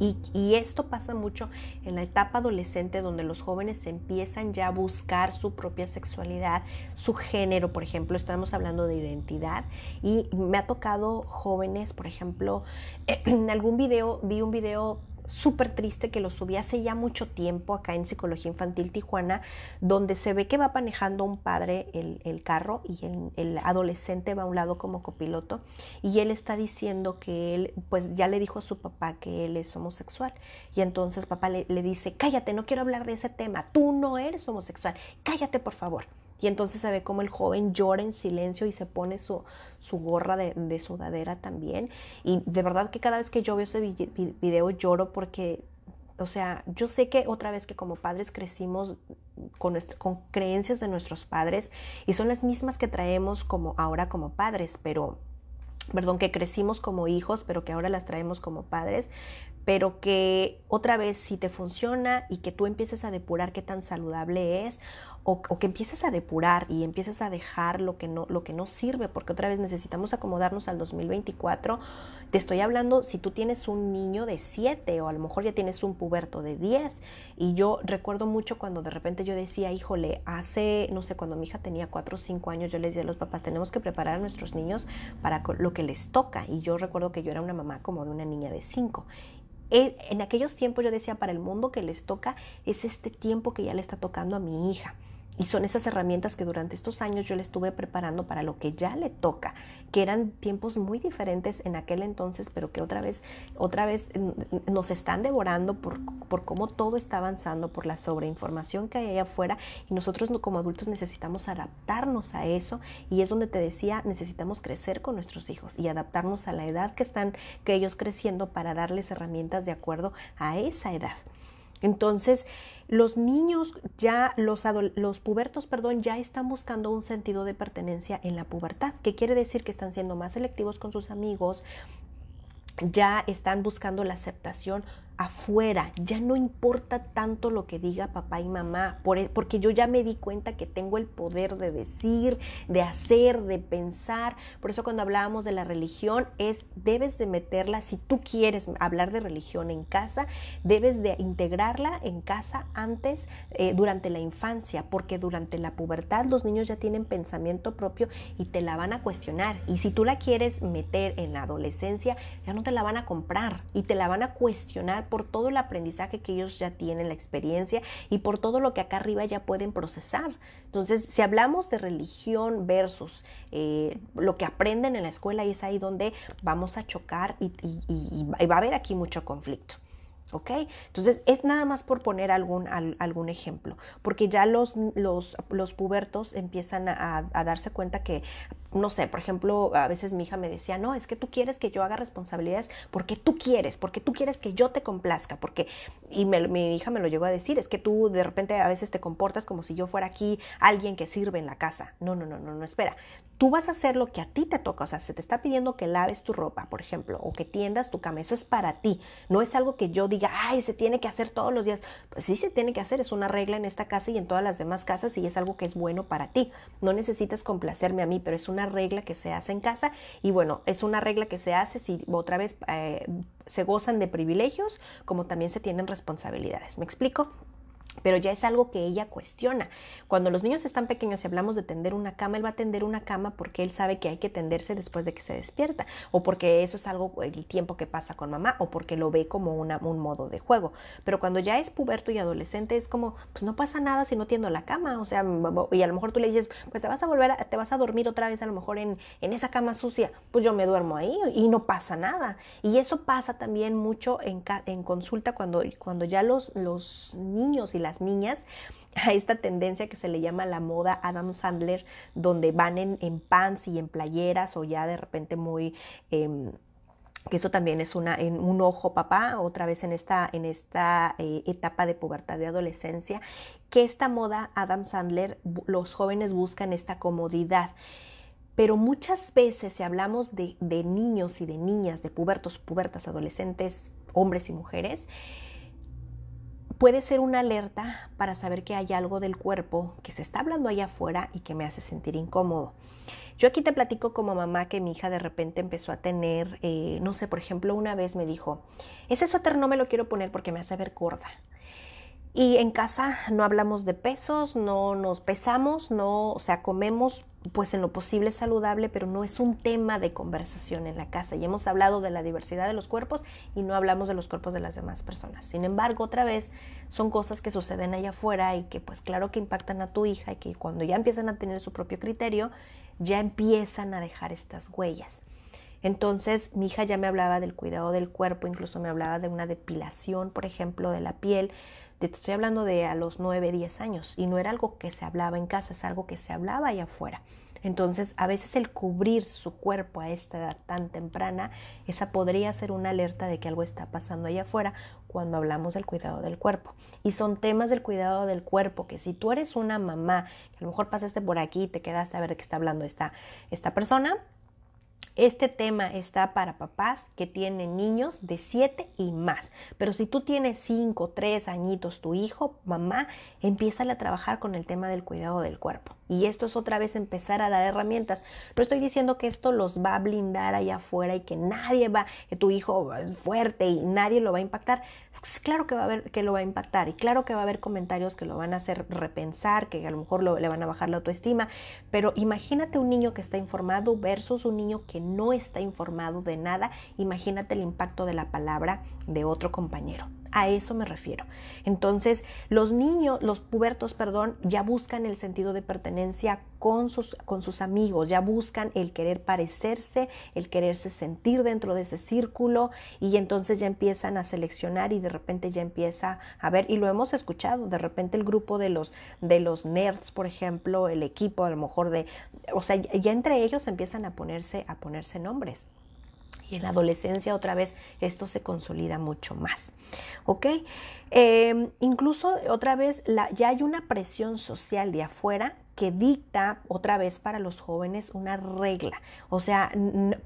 Y esto pasa mucho en la etapa adolescente, donde los jóvenes empiezan ya a buscar su propia sexualidad, su género, por ejemplo, estamos hablando de identidad. Y me ha tocado jóvenes, por ejemplo, en algún video, vi un video súper triste que lo subí hace ya mucho tiempo acá en Psicología Infantil Tijuana, donde se ve que va manejando un padre el carro y el adolescente va a un lado como copiloto y él está diciendo que él pues ya le dijo a su papá que él es homosexual y entonces papá le dice, cállate, no quiero hablar de ese tema, tú no eres homosexual, cállate por favor. Y entonces se ve como el joven llora en silencio y se pone su gorra de sudadera también. Y de verdad que cada vez que yo veo ese video lloro porque, o sea, yo sé que otra vez que como padres crecimos con creencias de nuestros padres y son las mismas que traemos como ahora como padres, pero... Perdón, que crecimos como hijos, pero que ahora las traemos como padres, pero que otra vez si te funciona y que tú empieces a depurar qué tan saludable es o que empieces a depurar y empieces a dejar lo que no sirve, porque otra vez necesitamos acomodarnos al 2024. Te estoy hablando si tú tienes un niño de 7 o a lo mejor ya tienes un puberto de 10 y yo recuerdo mucho cuando de repente yo decía, híjole, hace, no sé, cuando mi hija tenía 4 o 5 años, yo les decía a los papás, tenemos que preparar a nuestros niños para lo que les toca y yo recuerdo que yo era una mamá como de una niña de 5. En aquellos tiempos yo decía, para el mundo que les toca es este tiempo que ya le está tocando a mi hija. Y son esas herramientas que durante estos años yo le estuve preparando para lo que ya le toca, que eran tiempos muy diferentes en aquel entonces, pero que otra vez nos están devorando por cómo todo está avanzando, por la sobreinformación que hay allá afuera, y nosotros como adultos necesitamos adaptarnos a eso, y es donde te decía, necesitamos crecer con nuestros hijos y adaptarnos a la edad que están ellos creciendo para darles herramientas de acuerdo a esa edad. Entonces, los niños ya, los pubertos, perdón, ya están buscando un sentido de pertenencia en la pubertad, que quiere decir que están siendo más selectivos con sus amigos, ya están buscando la aceptación afuera, ya no importa tanto lo que diga papá y mamá, porque yo ya me di cuenta que tengo el poder de decir, de hacer, de pensar. Por eso cuando hablábamos de la religión debes de meterla, si tú quieres hablar de religión en casa, debes de integrarla en casa antes, durante la infancia, porque durante la pubertad los niños ya tienen pensamiento propio y te la van a cuestionar, y si tú la quieres meter en la adolescencia, ya no te la van a comprar y te la van a cuestionar por todo el aprendizaje que ellos ya tienen, la experiencia y por todo lo que acá arriba ya pueden procesar. Entonces, si hablamos de religión versus lo que aprenden en la escuela, y es ahí donde vamos a chocar y va a haber aquí mucho conflicto. ¿ok? Entonces, es nada más por poner algún ejemplo, porque ya los pubertos empiezan a darse cuenta que, no sé, por ejemplo, a veces mi hija me decía, no, es que tú quieres que yo haga responsabilidades porque tú quieres que yo te complazca, y mi hija me lo llegó a decir, es que tú de repente a veces te comportas como si yo fuera aquí alguien que sirve en la casa. No, espera. Tú vas a hacer lo que a ti te toca, o sea, se te está pidiendo que laves tu ropa, por ejemplo, o que tiendas tu cama, eso es para ti, no es algo que yo diga, ay, se tiene que hacer todos los días. Pues sí se tiene que hacer, es una regla en esta casa y en todas las demás casas y es algo que es bueno para ti. No necesitas complacerme a mí, pero es una regla que se hace en casa y bueno, es una regla que se hace si otra vez se gozan de privilegios, como también se tienen responsabilidades. ¿Me explico? Pero ya es algo que ella cuestiona. Cuando los niños están pequeños y hablamos de tender una cama, él va a tender una cama porque él sabe que hay que tenderse después de que se despierta, o porque eso es algo, el tiempo que pasa con mamá, o porque lo ve como un modo de juego. Pero cuando ya es puberto y adolescente es como, pues no pasa nada si no tiendo la cama, o sea, y a lo mejor tú le dices, pues te vas a dormir otra vez a lo mejor en esa cama sucia, pues yo me duermo ahí y no pasa nada. Y eso pasa también mucho en consulta cuando ya los niños y las niñas a esta tendencia que se le llama la moda Adam Sandler, donde van en pants y en playeras o ya de repente muy... que eso también es un ojo papá, otra vez en esta etapa de pubertad de adolescencia, que esta moda Adam Sandler, los jóvenes buscan esta comodidad. Pero muchas veces si hablamos de niños y de niñas, de pubertas, adolescentes, hombres y mujeres, puede ser una alerta para saber que hay algo del cuerpo que se está hablando allá afuera y que me hace sentir incómodo. Yo aquí te platico como mamá que mi hija de repente empezó a tener, no sé, por ejemplo, una vez me dijo, ese suéter no me lo quiero poner porque me hace ver gorda. Y en casa no hablamos de pesos, no nos pesamos, no, o sea, comemos pues en lo posible saludable, pero no es un tema de conversación en la casa. Y hemos hablado de la diversidad de los cuerpos y no hablamos de los cuerpos de las demás personas. Sin embargo, otra vez, son cosas que suceden allá afuera y que pues claro que impactan a tu hija y que cuando ya empiezan a tener su propio criterio, ya empiezan a dejar estas huellas. Entonces mi hija ya me hablaba del cuidado del cuerpo, incluso me hablaba de una depilación, por ejemplo, de la piel. Te estoy hablando de a los 9, 10 años y no era algo que se hablaba en casa, es algo que se hablaba allá afuera. Entonces, a veces el cubrir su cuerpo a esta edad tan temprana, esa podría ser una alerta de que algo está pasando allá afuera cuando hablamos del cuidado del cuerpo. Y son temas del cuidado del cuerpo que si tú eres una mamá, que a lo mejor pasaste por aquí y te quedaste a ver de qué está hablando esta persona, este tema está para papás que tienen niños de 7 y más. Pero si tú tienes 5, 3 añitos, tu hijo, mamá, empiézale a trabajar con el tema del cuidado del cuerpo. Y esto es otra vez empezar a dar herramientas. No estoy diciendo que esto los va a blindar allá afuera y que nadie va, que tu hijo es fuerte y nadie lo va a impactar. Claro que va a haber que lo va a impactar y claro que va a haber comentarios que lo van a hacer repensar, que a lo mejor le van a bajar la autoestima. Pero imagínate un niño que está informado versus un niño que no está informado de nada. Imagínate el impacto de la palabra de otro compañero. A eso me refiero. Entonces, los pubertos, ya buscan el sentido de pertenencia con sus amigos, ya buscan el querer parecerse, el quererse sentir dentro de ese círculo y entonces ya empiezan a seleccionar y de repente ya empieza a ver, y lo hemos escuchado, de repente el grupo de los nerds, por ejemplo, el equipo a lo mejor o sea, ya entre ellos empiezan a ponerse nombres. Y en la adolescencia otra vez esto se consolida mucho más, ¿ok? Incluso otra vez ya hay una presión social de afuera que dicta otra vez para los jóvenes una regla. O sea,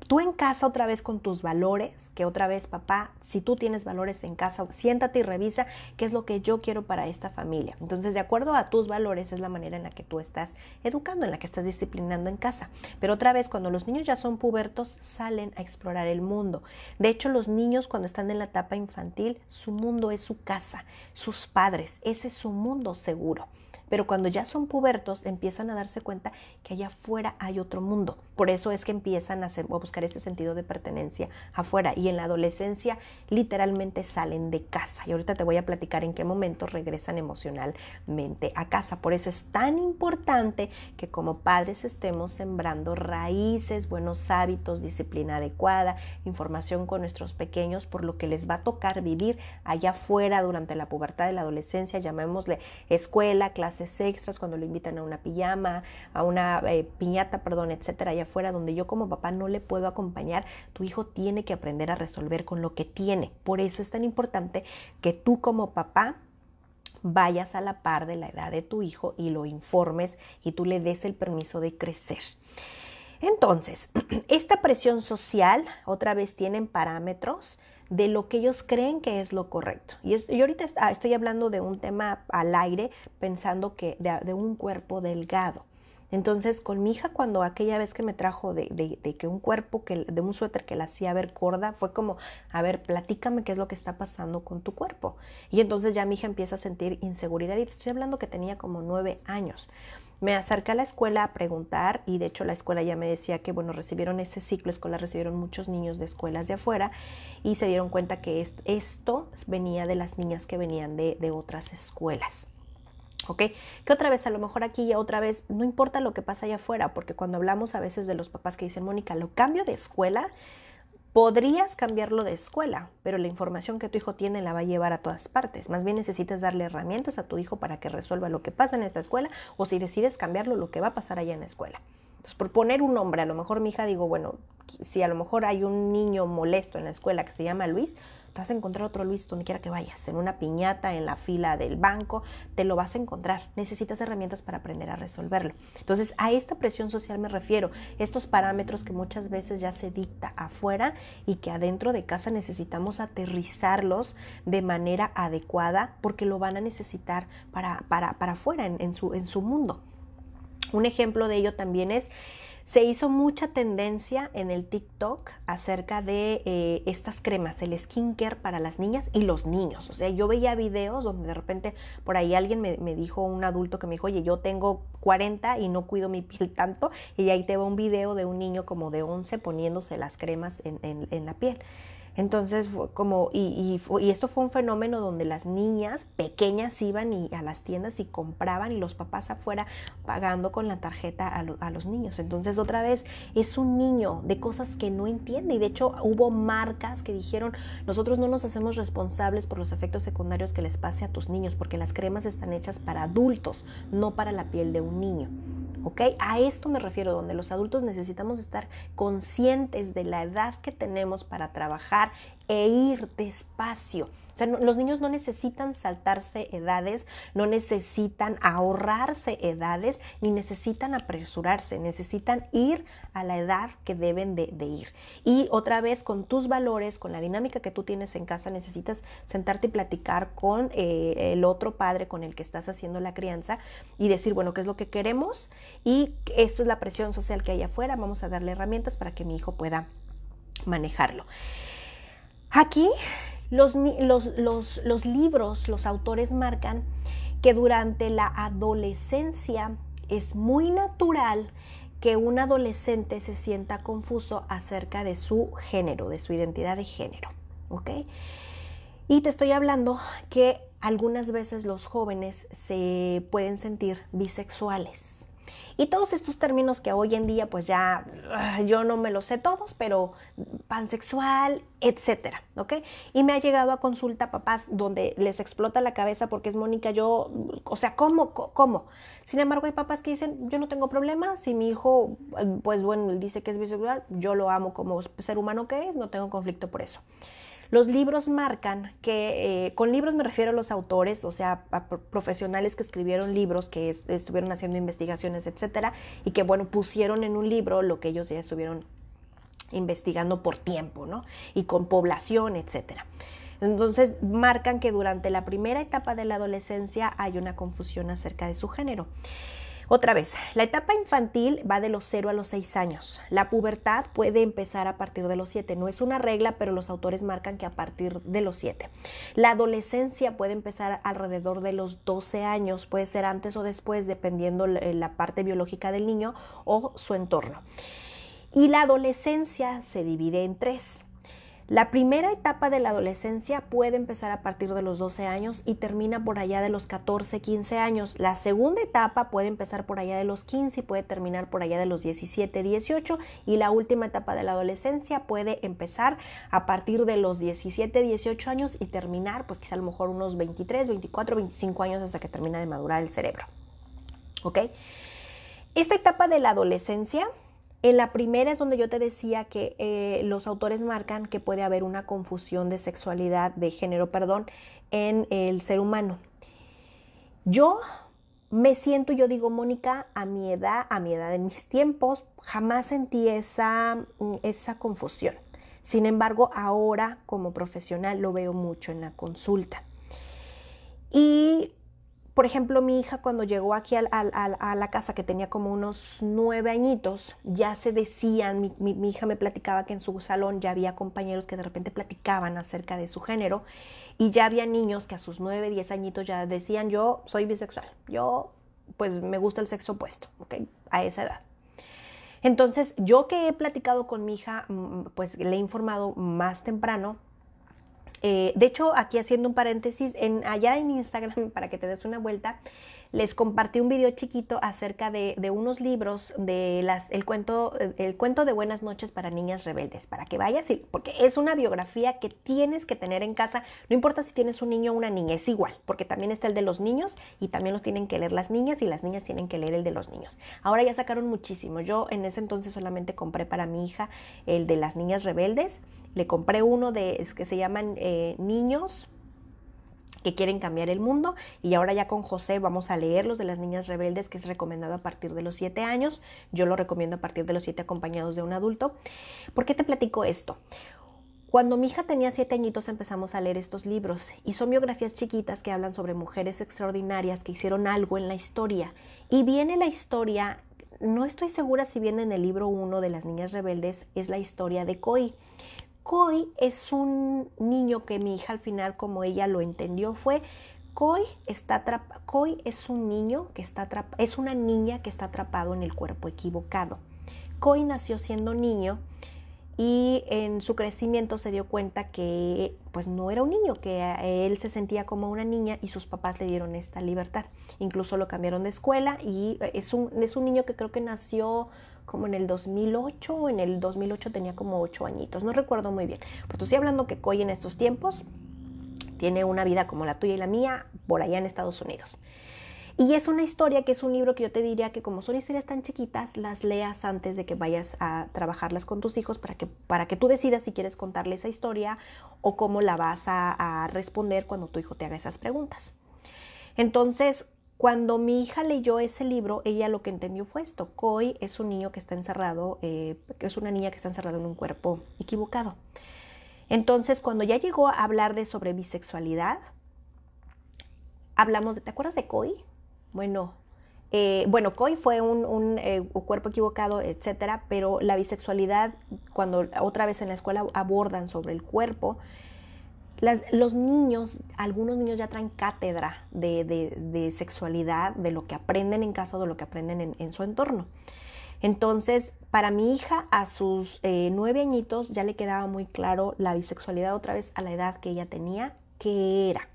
tú en casa otra vez con tus valores, que otra vez papá, si tú tienes valores en casa, siéntate y revisa qué es lo que yo quiero para esta familia. Entonces, de acuerdo a tus valores es la manera en la que tú estás educando, en la que estás disciplinando en casa. Pero otra vez, cuando los niños ya son pubertos, salen a explorar el mundo. De hecho, los niños cuando están en la etapa infantil, su mundo es su casa, sus padres, ese es su mundo seguro. Pero cuando ya son pubertos empiezan a darse cuenta que allá afuera hay otro mundo, Por eso es que empiezan a buscar este sentido de pertenencia afuera. Y en la adolescencia literalmente salen de casa. Y ahorita te voy a platicar en qué momento regresan emocionalmente a casa. Por eso es tan importante que como padres estemos sembrando raíces, buenos hábitos, disciplina adecuada, información con nuestros pequeños por lo que les va a tocar vivir allá afuera durante la pubertad de la adolescencia. Llamémosle escuela, clases extras, cuando lo invitan a una pijama, a una piñata, etcétera, allá afuera, donde yo como papá no le puedo acompañar. Tu hijo tiene que aprender a resolver con lo que tiene. Por eso es tan importante que tú como papá vayas a la par de la edad de tu hijo y lo informes y tú le des el permiso de crecer. Entonces, esta presión social, otra vez tienen parámetros de lo que ellos creen que es lo correcto. Yo ahorita estoy hablando de un tema al aire, pensando que de un cuerpo delgado. Entonces, con mi hija, cuando aquella vez que me trajo de que un cuerpo, de un suéter que la hacía ver gorda, fue como, a ver, platícame qué es lo que está pasando con tu cuerpo. Y entonces ya mi hija empieza a sentir inseguridad, y te estoy hablando que tenía como 9 años. Me acerqué a la escuela a preguntar, y de hecho la escuela ya me decía que, bueno, recibieron ese ciclo escolar, recibieron muchos niños de escuelas de afuera, y se dieron cuenta que esto venía de las niñas que venían de otras escuelas. ¿Ok? Que otra vez, a lo mejor aquí ya otra vez, no importa lo que pasa allá afuera, porque cuando hablamos a veces de los papás que dicen, Mónica, lo cambio de escuela, podrías cambiarlo de escuela, pero la información que tu hijo tiene la va a llevar a todas partes. Más bien necesitas darle herramientas a tu hijo para que resuelva lo que pasa en esta escuela, o si decides cambiarlo, lo que va a pasar allá en la escuela. Entonces, por poner un nombre, a lo mejor mi hija, digo, bueno, si a lo mejor hay un niño molesto en la escuela que se llama Luis, te vas a encontrar otro Luis donde quiera que vayas, en una piñata, en la fila del banco, te lo vas a encontrar. Necesitas herramientas para aprender a resolverlo. Entonces, a esta presión social me refiero, estos parámetros que muchas veces ya se dicta afuera y que adentro de casa necesitamos aterrizarlos de manera adecuada porque lo van a necesitar para afuera, en su mundo. Un ejemplo de ello también es, se hizo mucha tendencia en el TikTok acerca de estas cremas, el skincare para las niñas y los niños. O sea, yo veía videos donde de repente por ahí alguien me dijo, un adulto que me dijo, oye, yo tengo 40 y no cuido mi piel tanto, y ahí te va un video de un niño como de 11 poniéndose las cremas en la piel. Entonces fue como, y esto fue un fenómeno donde las niñas pequeñas iban a las tiendas y compraban, y los papás afuera pagando con la tarjeta a los niños. Entonces otra vez es un niño de cosas que no entiende, y de hecho hubo marcas que dijeron, nosotros no nos hacemos responsables por los efectos secundarios que les pase a tus niños, porque las cremas están hechas para adultos, no para la piel de un niño. ¿Ok? A esto me refiero, donde los adultos necesitamos estar conscientes de la edad que tenemos para trabajar e ir despacio. O sea, los niños no necesitan saltarse edades, no necesitan ahorrarse edades, ni necesitan apresurarse, necesitan ir a la edad que deben de ir. Y otra vez, con tus valores, con la dinámica que tú tienes en casa, necesitas sentarte y platicar con el otro padre con el que estás haciendo la crianza y decir, bueno, ¿qué es lo que queremos? Y esto es la presión social que hay afuera, vamos a darle herramientas para que mi hijo pueda manejarlo. Aquí los libros, los autores marcan que durante la adolescencia es muy natural que un adolescente se sienta confuso acerca de su género, de su identidad de género, ¿ok? Y te estoy hablando que algunas veces los jóvenes se pueden sentir bisexuales. Y todos estos términos que hoy en día pues ya yo no me los sé todos, pero pansexual, etcétera, ¿ok? Y me ha llegado a consulta papás donde les explota la cabeza porque es Mónica, yo, o sea, ¿cómo? Sin embargo, hay papás que dicen, yo no tengo problema, si mi hijo, pues bueno, él dice que es bisexual, yo lo amo como ser humano que es, no tengo conflicto por eso. Los libros marcan que, con libros me refiero a los autores, o sea, a profesionales que escribieron libros, que estuvieron haciendo investigaciones, etcétera, y que, bueno, pusieron en un libro lo que ellos ya estuvieron investigando por tiempo, ¿no? Y con población, etcétera. Entonces, marcan que durante la primera etapa de la adolescencia hay una confusión acerca de su género. Otra vez, la etapa infantil va de los 0 a los 6 años. La pubertad puede empezar a partir de los 7. No es una regla, pero los autores marcan que a partir de los 7. La adolescencia puede empezar alrededor de los 12 años. Puede ser antes o después, dependiendo la parte biológica del niño o su entorno. Y la adolescencia se divide en 3. La primera etapa de la adolescencia puede empezar a partir de los 12 años y termina por allá de los 14, 15 años. La segunda etapa puede empezar por allá de los 15 y puede terminar por allá de los 17, 18. Y la última etapa de la adolescencia puede empezar a partir de los 17, 18 años y terminar, pues quizá a lo mejor unos 23, 24, 25 años hasta que termina de madurar el cerebro. ¿Ok? Esta etapa de la adolescencia, en la primera es donde yo te decía que los autores marcan que puede haber una confusión de sexualidad, de género, perdón, en el ser humano. Yo me siento, yo digo, Mónica, a mi edad, en mis tiempos, jamás sentí esa confusión. Sin embargo, ahora como profesional lo veo mucho en la consulta. Y por ejemplo, mi hija cuando llegó aquí a la casa, que tenía como unos 9 añitos, ya se decían, mi hija me platicaba que en su salón ya había compañeros que de repente platicaban acerca de su género y ya había niños que a sus 9, 10 añitos ya decían, yo soy bisexual, yo pues me gusta el sexo opuesto, ¿ok? A esa edad. Entonces, yo que he platicado con mi hija, pues le he informado más temprano. De hecho, aquí haciendo un paréntesis, allá en Instagram, para que te des una vuelta, les compartí un video chiquito acerca de unos libros de el cuento de Buenas noches para niñas rebeldes, para que vayas, porque es una biografía que tienes que tener en casa, no importa si tienes un niño o una niña, es igual, porque también está el de los niños y también los tienen que leer las niñas y las niñas tienen que leer el de los niños. Ahora ya sacaron muchísimo, yo en ese entonces solamente compré para mi hija el de las niñas rebeldes, le compré uno que se llaman Niños que quieren cambiar el mundo, y ahora ya con José vamos a leer los de las niñas rebeldes, que es recomendado a partir de los 7 años. Yo lo recomiendo a partir de los 7 acompañados de un adulto. ¿Por qué te platico esto? Cuando mi hija tenía 7 añitos empezamos a leer estos libros y son biografías chiquitas que hablan sobre mujeres extraordinarias que hicieron algo en la historia. Y viene la historia, no estoy segura si viene en el libro 1 de las niñas rebeldes, es la historia de Coy. Coy es un niño que mi hija al final, como ella lo entendió, fue Coy es un niño que es una niña que está atrapado en el cuerpo equivocado. Coy nació siendo niño y en su crecimiento se dio cuenta que pues no era un niño, que él se sentía como una niña y sus papás le dieron esta libertad. Incluso lo cambiaron de escuela y es un niño que creo que nació como en el 2008, en el 2008 tenía como 8 añitos, no recuerdo muy bien. Pero estoy hablando que Coy en estos tiempos tiene una vida como la tuya y la mía por allá en Estados Unidos. Y es una historia que es un libro que yo te diría que como son historias tan chiquitas, las leas antes de que vayas a trabajarlas con tus hijos para que tú decidas si quieres contarle esa historia o cómo la vas a responder cuando tu hijo te haga esas preguntas. Entonces, cuando mi hija leyó ese libro, ella lo que entendió fue esto. Coy es un niño que está encerrado, es una niña que está encerrada en un cuerpo equivocado. Entonces, cuando ya llegó a hablar sobre bisexualidad, hablamos ¿te acuerdas de Coy? Bueno, Coy fue un cuerpo equivocado, etcétera, pero la bisexualidad, cuando otra vez en la escuela abordan sobre el cuerpo, los niños, algunos niños ya traen cátedra de sexualidad, de lo que aprenden en casa o de lo que aprenden en su entorno. Entonces, para mi hija, a sus 9 añitos, ya le quedaba muy claro la bisexualidad otra vez a la edad que ella tenía, que era.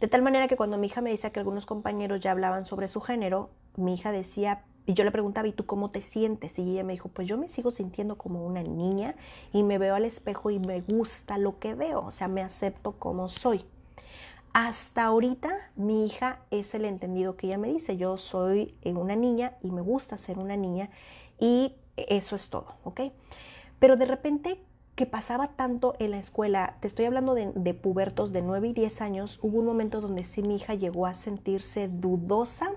De tal manera que cuando mi hija me decía que algunos compañeros ya hablaban sobre su género, mi hija decía, y yo le preguntaba, ¿y tú cómo te sientes? Y ella me dijo, pues yo me sigo sintiendo como una niña y me veo al espejo y me gusta lo que veo, o sea, me acepto como soy. Hasta ahorita mi hija es el entendido que ella me dice, yo soy una niña y me gusta ser una niña y eso es todo, ¿ok? Pero de repente que pasaba tanto en la escuela, te estoy hablando de pubertos de 9 y 10 años, hubo un momento donde sí mi hija llegó a sentirse dudosa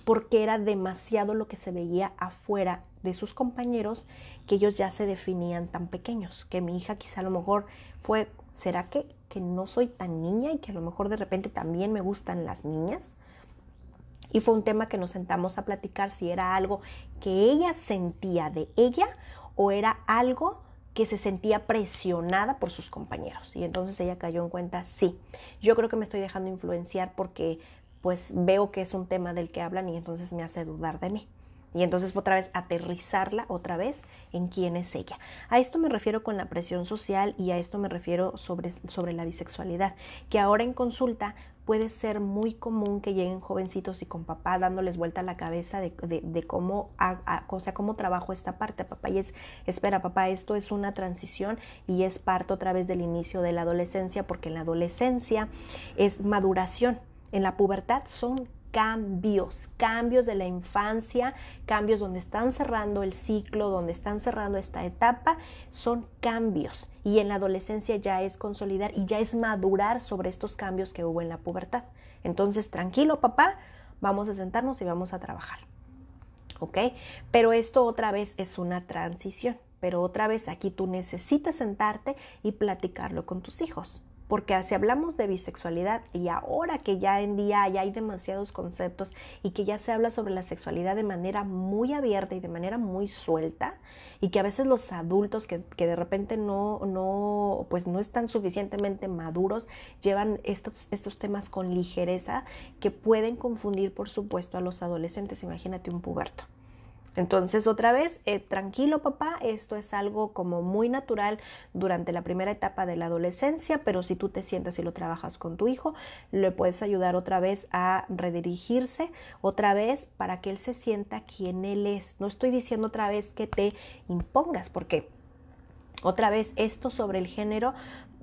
porque era demasiado lo que se veía afuera de sus compañeros, que ellos ya se definían tan pequeños, que mi hija quizá a lo mejor fue, ¿será que no soy tan niña y que a lo mejor de repente también me gustan las niñas? Y fue un tema que nos sentamos a platicar si era algo que ella sentía de ella o era algo que se sentía presionada por sus compañeros. Y entonces ella cayó en cuenta, sí, yo creo que me estoy dejando influenciar porque pues veo que es un tema del que hablan y entonces me hace dudar de mí. Y entonces otra vez aterrizarla otra vez en quién es ella. A esto me refiero con la presión social y a esto me refiero sobre la bisexualidad, que ahora en consulta puede ser muy común que lleguen jovencitos y con papá dándoles vuelta a la cabeza de cómo, o sea, cómo trabajo esta parte. Papá, y espera, papá, esto es una transición y es parte otra vez del inicio de la adolescencia, porque en la adolescencia es maduración. En la pubertad son cambios de la infancia, cambios donde están cerrando el ciclo, donde están cerrando esta etapa, son cambios. Y en la adolescencia ya es consolidar y ya es madurar sobre estos cambios que hubo en la pubertad. Entonces, tranquilo, papá, vamos a sentarnos y vamos a trabajar. ¿Ok? Pero esto otra vez es una transición. Pero otra vez aquí tú necesitas sentarte y platicarlo con tus hijos. Porque si hablamos de bisexualidad y ahora que ya en día ya hay demasiados conceptos y que ya se habla sobre la sexualidad de manera muy abierta y de manera muy suelta, y que a veces los adultos que de repente no están suficientemente maduros llevan estos temas con ligereza que pueden confundir, por supuesto, a los adolescentes. Imagínate un puberto. Entonces, otra vez, tranquilo, papá, esto es algo como muy natural durante la primera etapa de la adolescencia, pero si tú te sientas y lo trabajas con tu hijo, le puedes ayudar otra vez a redirigirse, otra vez para que él se sienta quien él es. No estoy diciendo otra vez que te impongas, porque otra vez esto sobre el género,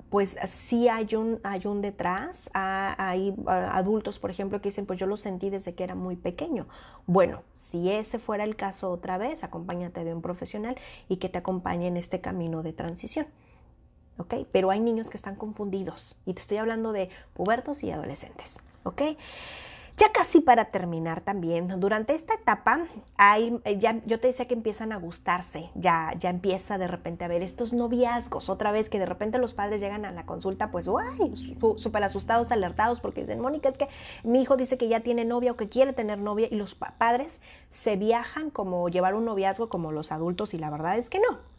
pues sí hay un detrás, hay adultos, por ejemplo, que dicen, pues yo lo sentí desde que era muy pequeño. Bueno, si ese fuera el caso otra vez, acompáñate de un profesional y que te acompañe en este camino de transición. ¿Ok? Pero hay niños que están confundidos y te estoy hablando de pubertos y adolescentes. ¿Ok? Ya casi para terminar también, durante esta etapa yo te decía que empiezan a gustarse, ya empieza de repente a haber estos noviazgos, otra vez que de repente los padres llegan a la consulta pues súper asustados, alertados, porque dicen, Mónica, es que mi hijo dice que ya tiene novia o que quiere tener novia, y los padres se viajan como llevar un noviazgo como los adultos, y la verdad es que no.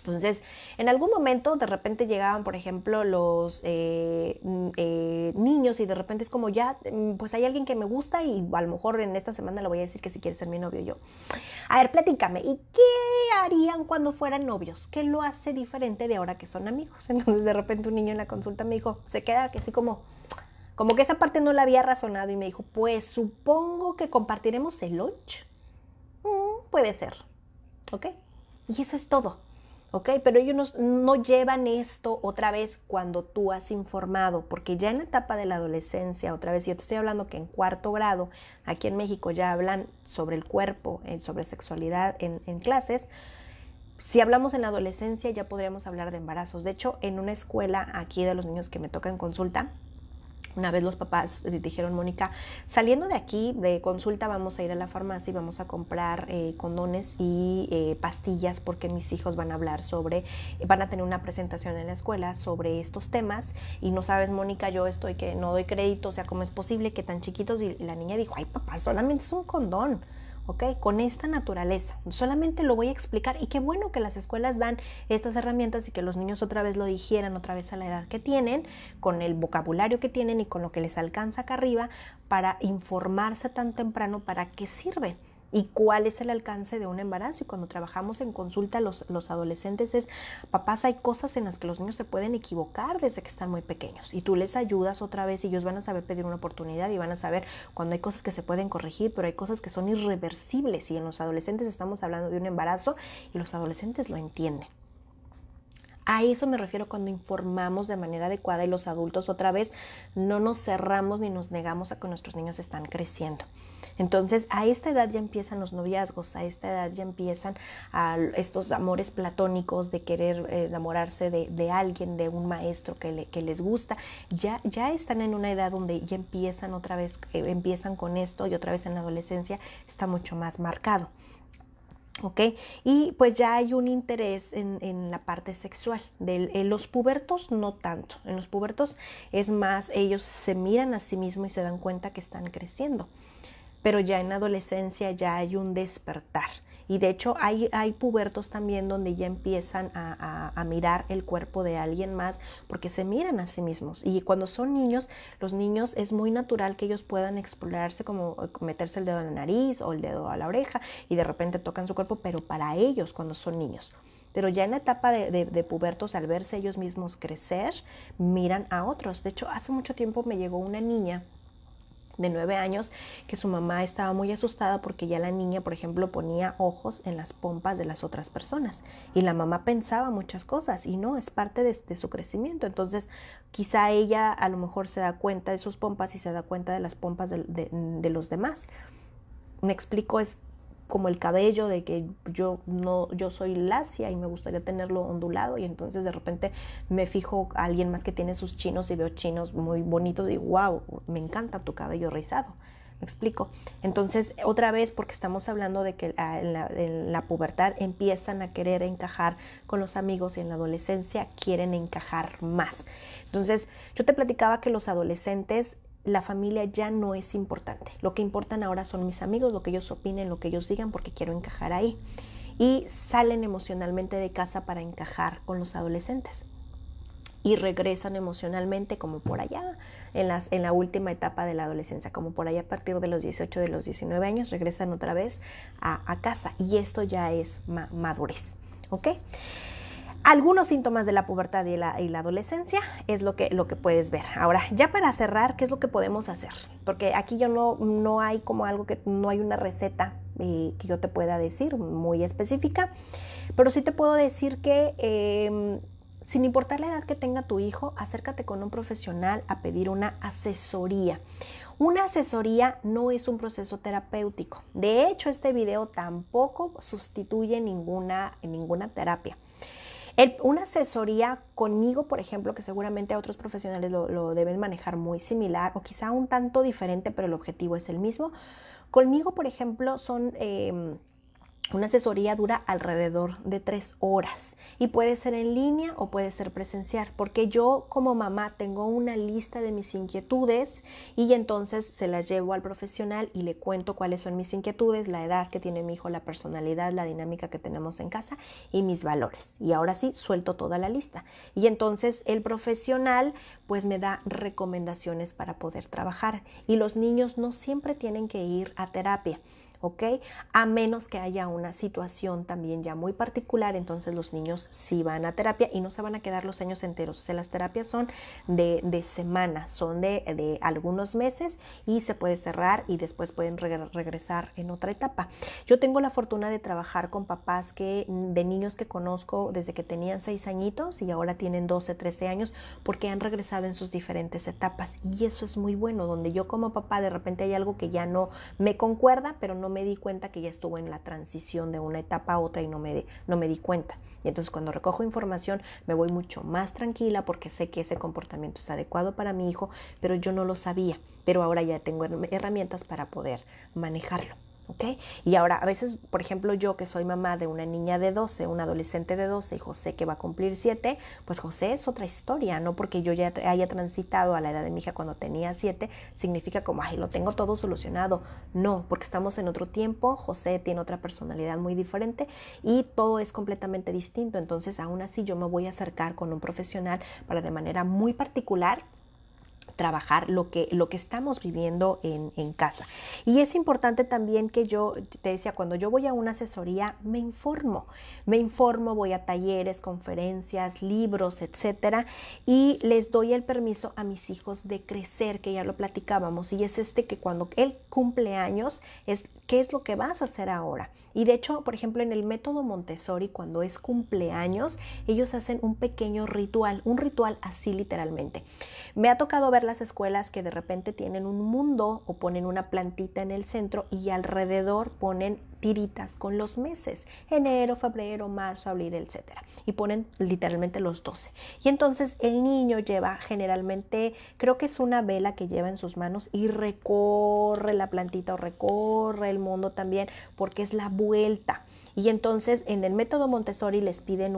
Entonces, en algún momento de repente llegaban, por ejemplo, los niños, y de repente es como ya, pues hay alguien que me gusta y a lo mejor en esta semana le voy a decir que si quiere ser mi novio. Yo, a ver, platícame, ¿y qué harían cuando fueran novios? ¿Qué lo hace diferente de ahora que son amigos? Entonces de repente un niño en la consulta me dijo, se queda así como que esa parte no la había razonado, y me dijo, pues supongo que compartiremos el lunch. Puede ser, ¿ok? Y eso es todo. ¿Ok? Pero ellos no llevan esto otra vez cuando tú has informado, porque ya en la etapa de la adolescencia, otra vez, yo te estoy hablando que en 4º grado, aquí en México ya hablan sobre el cuerpo, sobre sexualidad en clases. Si hablamos en la adolescencia ya podríamos hablar de embarazos. De hecho, en una escuela aquí de los niños que me toca en consulta, una vez los papás dijeron, Mónica, saliendo de aquí de consulta vamos a ir a la farmacia y vamos a comprar condones y pastillas, porque mis hijos van a tener una presentación en la escuela sobre estos temas, y no sabes, Mónica, yo estoy que no doy crédito, o sea, ¿cómo es posible que tan chiquitos? Y la niña dijo, ay, papá, solamente es un condón. ¿Ok? Con esta naturaleza, solamente lo voy a explicar, y qué bueno que las escuelas dan estas herramientas y que los niños otra vez lo digieran otra vez a la edad que tienen, con el vocabulario que tienen y con lo que les alcanza acá arriba, para informarse tan temprano para qué sirve y cuál es el alcance de un embarazo. Y cuando trabajamos en consulta los adolescentes es, papás, hay cosas en las que los niños se pueden equivocar desde que están muy pequeños, y tú les ayudas otra vez y ellos van a saber pedir una oportunidad y van a saber cuando hay cosas que se pueden corregir, pero hay cosas que son irreversibles, y en los adolescentes estamos hablando de un embarazo y los adolescentes lo entienden. A eso me refiero cuando informamos de manera adecuada, y los adultos otra vez no nos cerramos ni nos negamos a que nuestros niños están creciendo. Entonces, a esta edad ya empiezan los noviazgos, a esta edad ya empiezan estos amores platónicos de querer enamorarse de alguien, de un maestro que les gusta. Ya están en una edad donde ya empiezan otra vez, empiezan con esto, y otra vez en la adolescencia está mucho más marcado. ¿Ok? Y pues ya hay un interés en la parte sexual. En los pubertos no tanto. En los pubertos es más, ellos se miran a sí mismos y se dan cuenta que están creciendo. Pero ya en la adolescencia ya hay un despertar. Y de hecho hay pubertos también donde ya empiezan a mirar el cuerpo de alguien más porque se miran a sí mismos. Y cuando son niños, los niños es muy natural que ellos puedan explorarse, como meterse el dedo en la nariz o el dedo a la oreja y de repente tocan su cuerpo, pero para ellos cuando son niños. Pero ya en la etapa de pubertos, al verse ellos mismos crecer, miran a otros. De hecho, hace mucho tiempo me llegó una niña de 9 años que su mamá estaba muy asustada porque ya la niña, por ejemplo, ponía ojos en las pompas de las otras personas y la mamá pensaba muchas cosas y no, es parte de su crecimiento. Entonces quizá ella a lo mejor se da cuenta de sus pompas y se da cuenta de las pompas de los demás. Me explico, es como el cabello de que yo soy lacia y me gustaría tenerlo ondulado y entonces de repente me fijo a alguien más que tiene sus chinos y veo chinos muy bonitos y digo, wow, me encanta tu cabello rizado. ¿Me explico? Entonces, otra vez, porque estamos hablando de que en la pubertad empiezan a querer encajar con los amigos y en la adolescencia quieren encajar más. Entonces, yo te platicaba que los adolescentes, la familia ya no es importante. Lo que importan ahora son mis amigos, lo que ellos opinen, lo que ellos digan, porque quiero encajar ahí. Y salen emocionalmente de casa para encajar con los adolescentes. Y regresan emocionalmente como por allá, en la última etapa de la adolescencia, como por allá a partir de los 18, de los 19 años, regresan otra vez a casa. Y esto ya es madurez, ¿ok? Algunos síntomas de la pubertad y la adolescencia es lo que puedes ver. Ahora, ya para cerrar, ¿qué es lo que podemos hacer? Porque aquí yo no hay como algo no hay una receta que yo te pueda decir muy específica, pero sí te puedo decir que sin importar la edad que tenga tu hijo, acércate con un profesional a pedir una asesoría. Una asesoría no es un proceso terapéutico. De hecho, este video tampoco sustituye ninguna terapia. Una asesoría conmigo, por ejemplo, que seguramente a otros profesionales lo deben manejar muy similar o quizá un tanto diferente, pero el objetivo es el mismo. Conmigo, por ejemplo, una asesoría dura alrededor de 3 horas y puede ser en línea o puede ser presencial, porque yo como mamá tengo una lista de mis inquietudes y entonces se las llevo al profesional y le cuento cuáles son mis inquietudes, la edad que tiene mi hijo, la personalidad, la dinámica que tenemos en casa y mis valores. Y ahora sí, suelto toda la lista. Y entonces el profesional pues me da recomendaciones para poder trabajar. Y los niños no siempre tienen que ir a terapia, ¿ok? A menos que haya una situación también ya muy particular, entonces los niños sí van a terapia y no se van a quedar los años enteros. O sea, las terapias son de semanas, son de algunos meses y se puede cerrar y después pueden regresar en otra etapa. Yo tengo la fortuna de trabajar con papás de niños que conozco desde que tenían 6 añitos y ahora tienen 12, 13 años porque han regresado en sus diferentes etapas y eso es muy bueno, donde yo como papá de repente hay algo que ya no me concuerda, pero no me di cuenta que ya estuvo en la transición de una etapa a otra y no me di cuenta. Y entonces cuando recojo información me voy mucho más tranquila porque sé que ese comportamiento es adecuado para mi hijo, pero yo no lo sabía. Pero ahora ya tengo herramientas para poder manejarlo. ¿Okay? Y ahora, a veces, por ejemplo, yo que soy mamá de una niña de 12, un adolescente de 12 y José que va a cumplir 7, pues José es otra historia, no porque yo ya haya transitado a la edad de mi hija cuando tenía 7, significa como, ay, lo tengo todo solucionado. No, porque estamos en otro tiempo, José tiene otra personalidad muy diferente y todo es completamente distinto. Entonces, aún así, yo me voy a acercar con un profesional para de manera muy particular trabajar lo que estamos viviendo en casa. Y es importante también que yo te decía, cuando yo voy a una asesoría, me informo, voy a talleres, conferencias, libros, etcétera, y les doy el permiso a mis hijos de crecer, que ya lo platicábamos, y es que cuando él cumple años, ¿qué es lo que vas a hacer ahora? Y de hecho, por ejemplo, en el método Montessori, cuando es cumpleaños, ellos hacen un pequeño ritual, un ritual así literalmente. Me ha tocado ver las escuelas que de repente tienen un mundo o ponen una plantita en el centro y alrededor ponen tiritas con los meses, enero, febrero, marzo, abril, etcétera, y ponen literalmente los 12. Y entonces el niño lleva generalmente, creo que es una vela que lleva en sus manos y recorre la plantita o recorre el mundo también, porque es la vuelta. Y entonces en el método Montessori les piden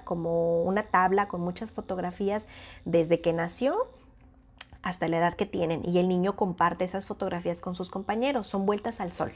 como una tabla con muchas fotografías desde que nació hasta la edad que tienen, y el niño comparte esas fotografías con sus compañeros, son vueltas al sol.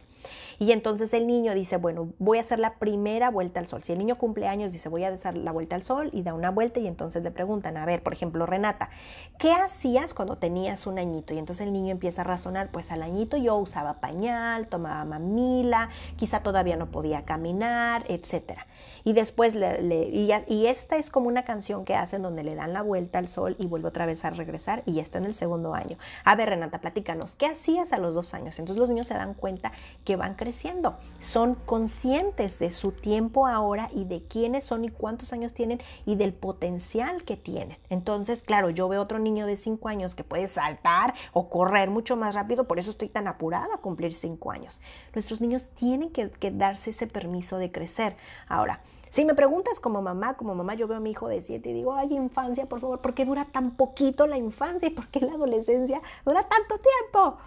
Y entonces el niño dice, bueno, voy a hacer la primera vuelta al sol. Si el niño cumple años, dice, voy a hacer la vuelta al sol, y da una vuelta, y entonces le preguntan, a ver, por ejemplo, Renata, ¿qué hacías cuando tenías un añito? Y entonces el niño empieza a razonar, pues al añito yo usaba pañal, tomaba mamila, quizá todavía no podía caminar, etcétera. Y después, y esta es como una canción que hacen donde le dan la vuelta al sol y vuelve otra vez a regresar, y ya está en el segundo año. A ver, Renata, platícanos, ¿qué hacías a los 2 años? Entonces los niños se dan cuenta que van creciendo, son conscientes de su tiempo ahora y de quiénes son y cuántos años tienen y del potencial que tienen. Entonces, claro, yo veo otro niño de 5 años que puede saltar o correr mucho más rápido, por eso estoy tan apurada a cumplir 5 años. Nuestros niños tienen que darse ese permiso de crecer. Ahora, si me preguntas como mamá, yo veo a mi hijo de 7 y digo, ay, infancia, por favor, ¿por qué dura tan poquito la infancia y por qué la adolescencia dura tanto tiempo?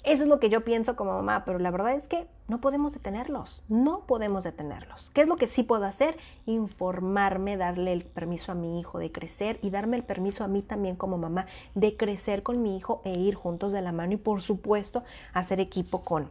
Eso es lo que yo pienso como mamá, pero la verdad es que no podemos detenerlos, no podemos detenerlos. ¿Qué es lo que sí puedo hacer? Informarme, darle el permiso a mi hijo de crecer y darme el permiso a mí también como mamá de crecer con mi hijo e ir juntos de la mano y, por supuesto, hacer equipo con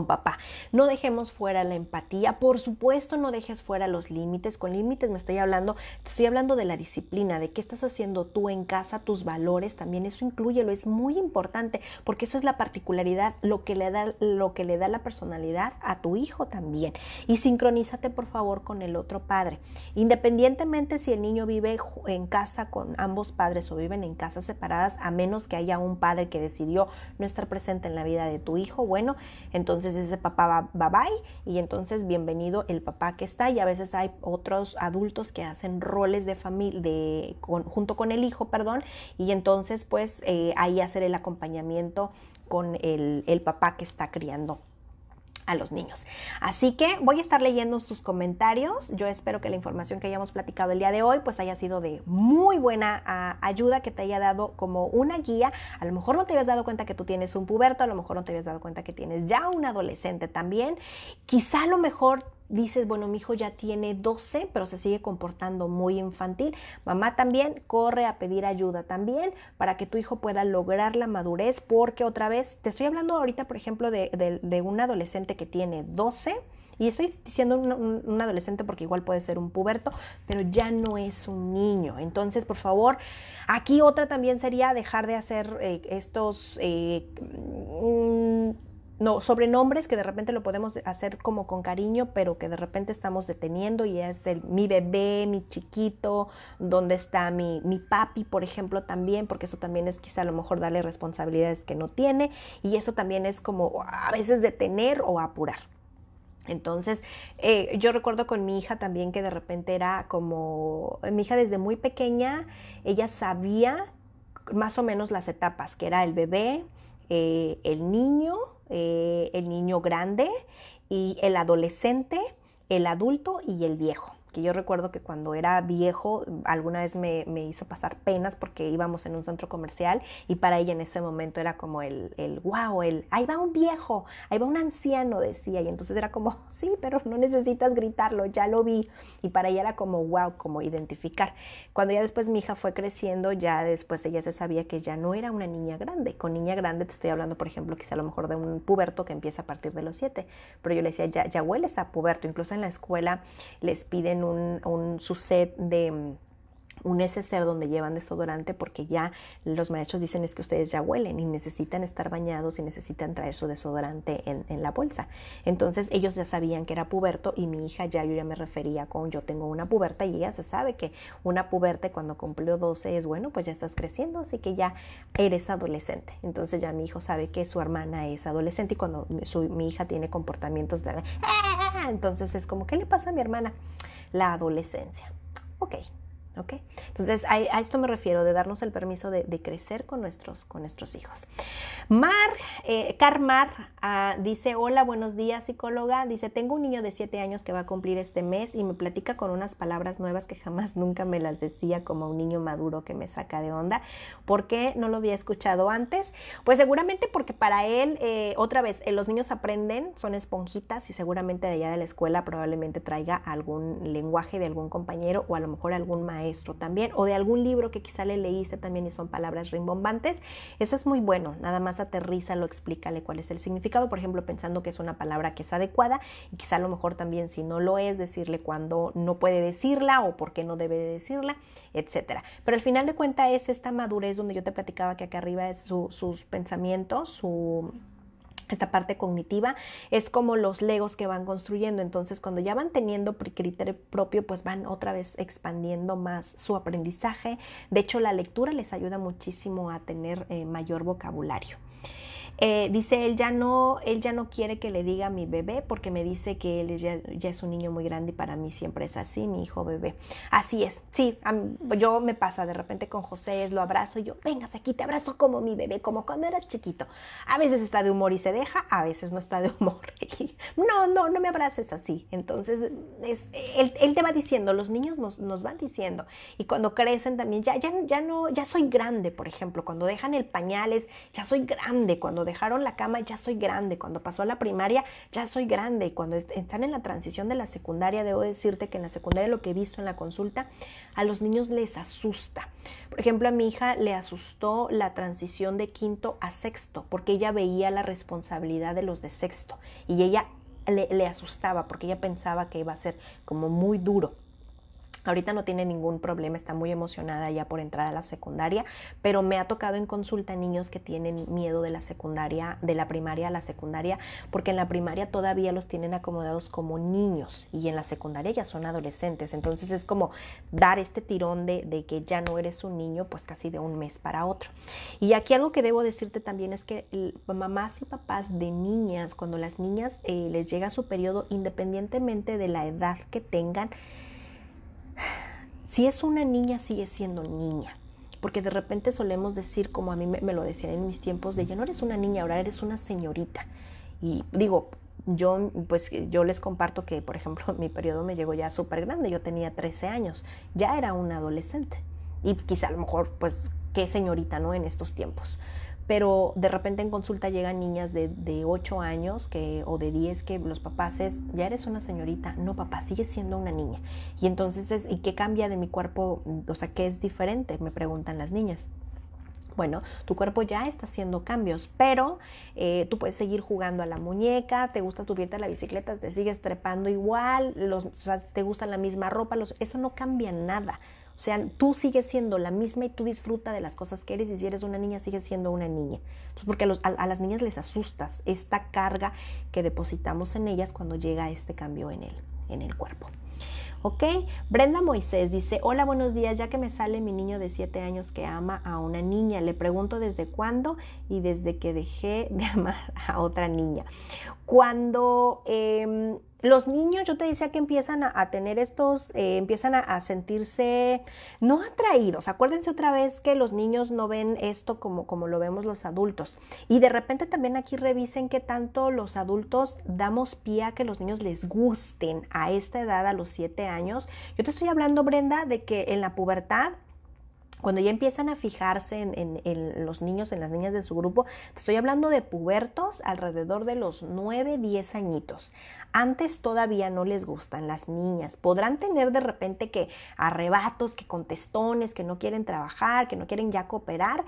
papá. No dejemos fuera la empatía, por supuesto no dejes fuera los límites. Con límites te estoy hablando de la disciplina, de qué estás haciendo tú en casa, tus valores, también eso inclúyelo, es muy importante, porque eso es la particularidad, lo que le da la personalidad a tu hijo también. Y sincronízate por favor con el otro padre, independientemente si el niño vive en casa con ambos padres o viven en casas separadas, a menos que haya un padre que decidió no estar presente en la vida de tu hijo. Bueno, entonces ese papá va bye, y entonces bienvenido el papá que está, y a veces hay otros adultos que hacen roles de familia junto con el hijo, y entonces pues ahí hacer el acompañamiento con el papá que está criando a los niños. Así que voy a estar leyendo sus comentarios. Yo espero que la información que hayamos platicado el día de hoy pues haya sido de muy buena ayuda, que te haya dado como una guía. A lo mejor no te habías dado cuenta que tú tienes un puberto, a lo mejor no te habías dado cuenta que tienes ya un adolescente también. Quizá a lo mejor dices, bueno, mi hijo ya tiene 12, pero se sigue comportando muy infantil. Mamá también corre a pedir ayuda también para que tu hijo pueda lograr la madurez, porque otra vez, te estoy hablando ahorita, por ejemplo, de un adolescente que tiene 12, y estoy diciendo un adolescente porque igual puede ser un puberto, pero ya no es un niño. Entonces, por favor, aquí otra también sería dejar de hacer estos sobrenombres que de repente lo podemos hacer como con cariño, pero que de repente estamos deteniendo, y es mi bebé, mi chiquito, ¿dónde está mi papi, por ejemplo, también? Porque eso también es quizá a lo mejor darle responsabilidades que no tiene, y eso también es como a veces detener o apurar. Entonces, yo recuerdo con mi hija también que de repente era como, mi hija desde muy pequeña, ella sabía más o menos las etapas, que era el bebé, el niño grande, y el adolescente, el adulto y el viejo. Que yo recuerdo que cuando era viejo, alguna vez me hizo pasar penas porque íbamos en un centro comercial, y para ella en ese momento era como wow, ahí va un viejo, ahí va un anciano, decía, y entonces era como, sí, pero no necesitas gritarlo, ya lo vi, y para ella era como wow, como identificar. Cuando ya después mi hija fue creciendo, ya después ella se sabía que ya no era una niña grande. Con niña grande te estoy hablando, por ejemplo, quizá a lo mejor de un puberto que empieza a partir de los 7, pero yo le decía, ya hueles a puberto. Incluso en la escuela les piden su set de un neceser donde llevan desodorante, porque ya los maestros dicen es que ustedes ya huelen y necesitan estar bañados y necesitan traer su desodorante en la bolsa. Entonces ellos ya sabían que era puberto, y mi hija yo ya me refería con yo tengo una puberta, y ella se sabe que una puberta cuando cumplió 12 es bueno, pues ya estás creciendo, así que ya eres adolescente. Entonces ya mi hijo sabe que su hermana es adolescente, y cuando mi hija tiene comportamientos de entonces es como, ¿qué le pasa a mi hermana? La adolescencia. Ok. Entonces a esto me refiero, de darnos el permiso de crecer con nuestros hijos. Carmar dice, hola, buenos días, psicóloga. Dice, tengo un niño de 7 años que va a cumplir este mes y me platica con unas palabras nuevas que jamás nunca me las decía, como un niño maduro que me saca de onda. ¿Por qué no lo había escuchado antes? Pues seguramente porque para él, otra vez, los niños aprenden, son esponjitas, y seguramente de allá de la escuela probablemente traiga algún lenguaje de algún compañero, o a lo mejor algún maestro maestro también, o de algún libro que quizá le leíste también y son palabras rimbombantes. Eso es muy bueno, nada más aterrízalo, explícale cuál es el significado, por ejemplo, pensando que es una palabra que es adecuada, y quizá a lo mejor también, si no lo es, decirle cuándo no puede decirla o por qué no debe de decirla, etcétera. Pero al final de cuentas es esta madurez donde yo te platicaba que acá arriba es sus pensamientos, esta parte cognitiva, es como los legos que van construyendo. Entonces, cuando ya van teniendo criterio propio, pues van otra vez expandiendo más su aprendizaje. De hecho, la lectura les ayuda muchísimo a tener mayor vocabulario. Dice, él ya no quiere que le diga a mi bebé porque me dice que él ya es un niño muy grande y para mí siempre es así, mi hijo bebé. Así es, sí, yo me pasa de repente con José, lo abrazo y yo, vengas aquí, te abrazo como mi bebé, como cuando eras chiquito. A veces está de humor y se deja, a veces no está de humor. No me abraces así. Entonces, él te va diciendo, los niños nos van diciendo. Y cuando crecen también, ya soy grande, por ejemplo, cuando dejan el pañal ya soy grande, cuando dejaron la cama, ya soy grande. Cuando pasó a la primaria, ya soy grande. Y cuando están en la transición de la secundaria, debo decirte que en la secundaria lo que he visto en la consulta, a los niños les asusta. Por ejemplo, a mi hija le asustó la transición de quinto a sexto, porque ella veía la responsabilidad de los de sexto. Y ella le asustaba, porque ella pensaba que iba a ser como muy duro. Ahorita no tiene ningún problema, está muy emocionada ya por entrar a la secundaria, pero me ha tocado en consulta niños que tienen miedo de la secundaria, de la primaria a la secundaria, porque en la primaria todavía los tienen acomodados como niños y en la secundaria ya son adolescentes. Entonces es como dar este tirón de que ya no eres un niño, pues casi de un mes para otro. Y aquí algo que debo decirte también es que mamás y papás de niñas, cuando las niñas les llega su periodo, independientemente de la edad que tengan, si es una niña, sigue siendo niña. Porque de repente solemos decir, como a mí me lo decían en mis tiempos, de ya no eres una niña, ahora eres una señorita. Y digo, yo les comparto que, por ejemplo, mi periodo me llegó ya súper grande. Yo tenía 13 años, ya era una adolescente. Y quizá a lo mejor, pues, qué señorita, ¿no? En estos tiempos. Pero de repente en consulta llegan niñas de 8 años o de 10 que los papás ya eres una señorita. No, papá, sigues siendo una niña. Y entonces ¿y qué cambia de mi cuerpo? O sea, ¿qué es diferente? Me preguntan las niñas. Bueno, tu cuerpo ya está haciendo cambios, pero tú puedes seguir jugando a la muñeca, te gusta subirte a la bicicleta, te sigues trepando igual, o sea, te gusta la misma ropa, eso no cambia nada. O sea, tú sigues siendo la misma y tú disfruta de las cosas que eres, y si eres una niña, sigues siendo una niña. Entonces, porque a las niñas les asustas esta carga que depositamos en ellas cuando llega este cambio en el cuerpo. ¿Ok? Brenda Moisés dice, hola, buenos días, ya que me sale mi niño de 7 años que ama a una niña, le pregunto desde cuándo y desde que dejé de amar a otra niña. Cuando los niños, yo te decía que empiezan a tener empiezan a sentirse no atraídos. Acuérdense otra vez que los niños no ven esto como lo vemos los adultos. Y de repente también aquí revisen qué tanto los adultos damos pie a que los niños les gusten a esta edad, a los 7 años. Yo te estoy hablando, Brenda, de que en la pubertad, cuando ya empiezan a fijarse en los niños, en las niñas de su grupo, te estoy hablando de pubertos alrededor de los 9, 10 añitos. Antes todavía no les gustan las niñas. Podrán tener de repente que arrebatos, que contestones, que no quieren trabajar, que no quieren ya cooperar.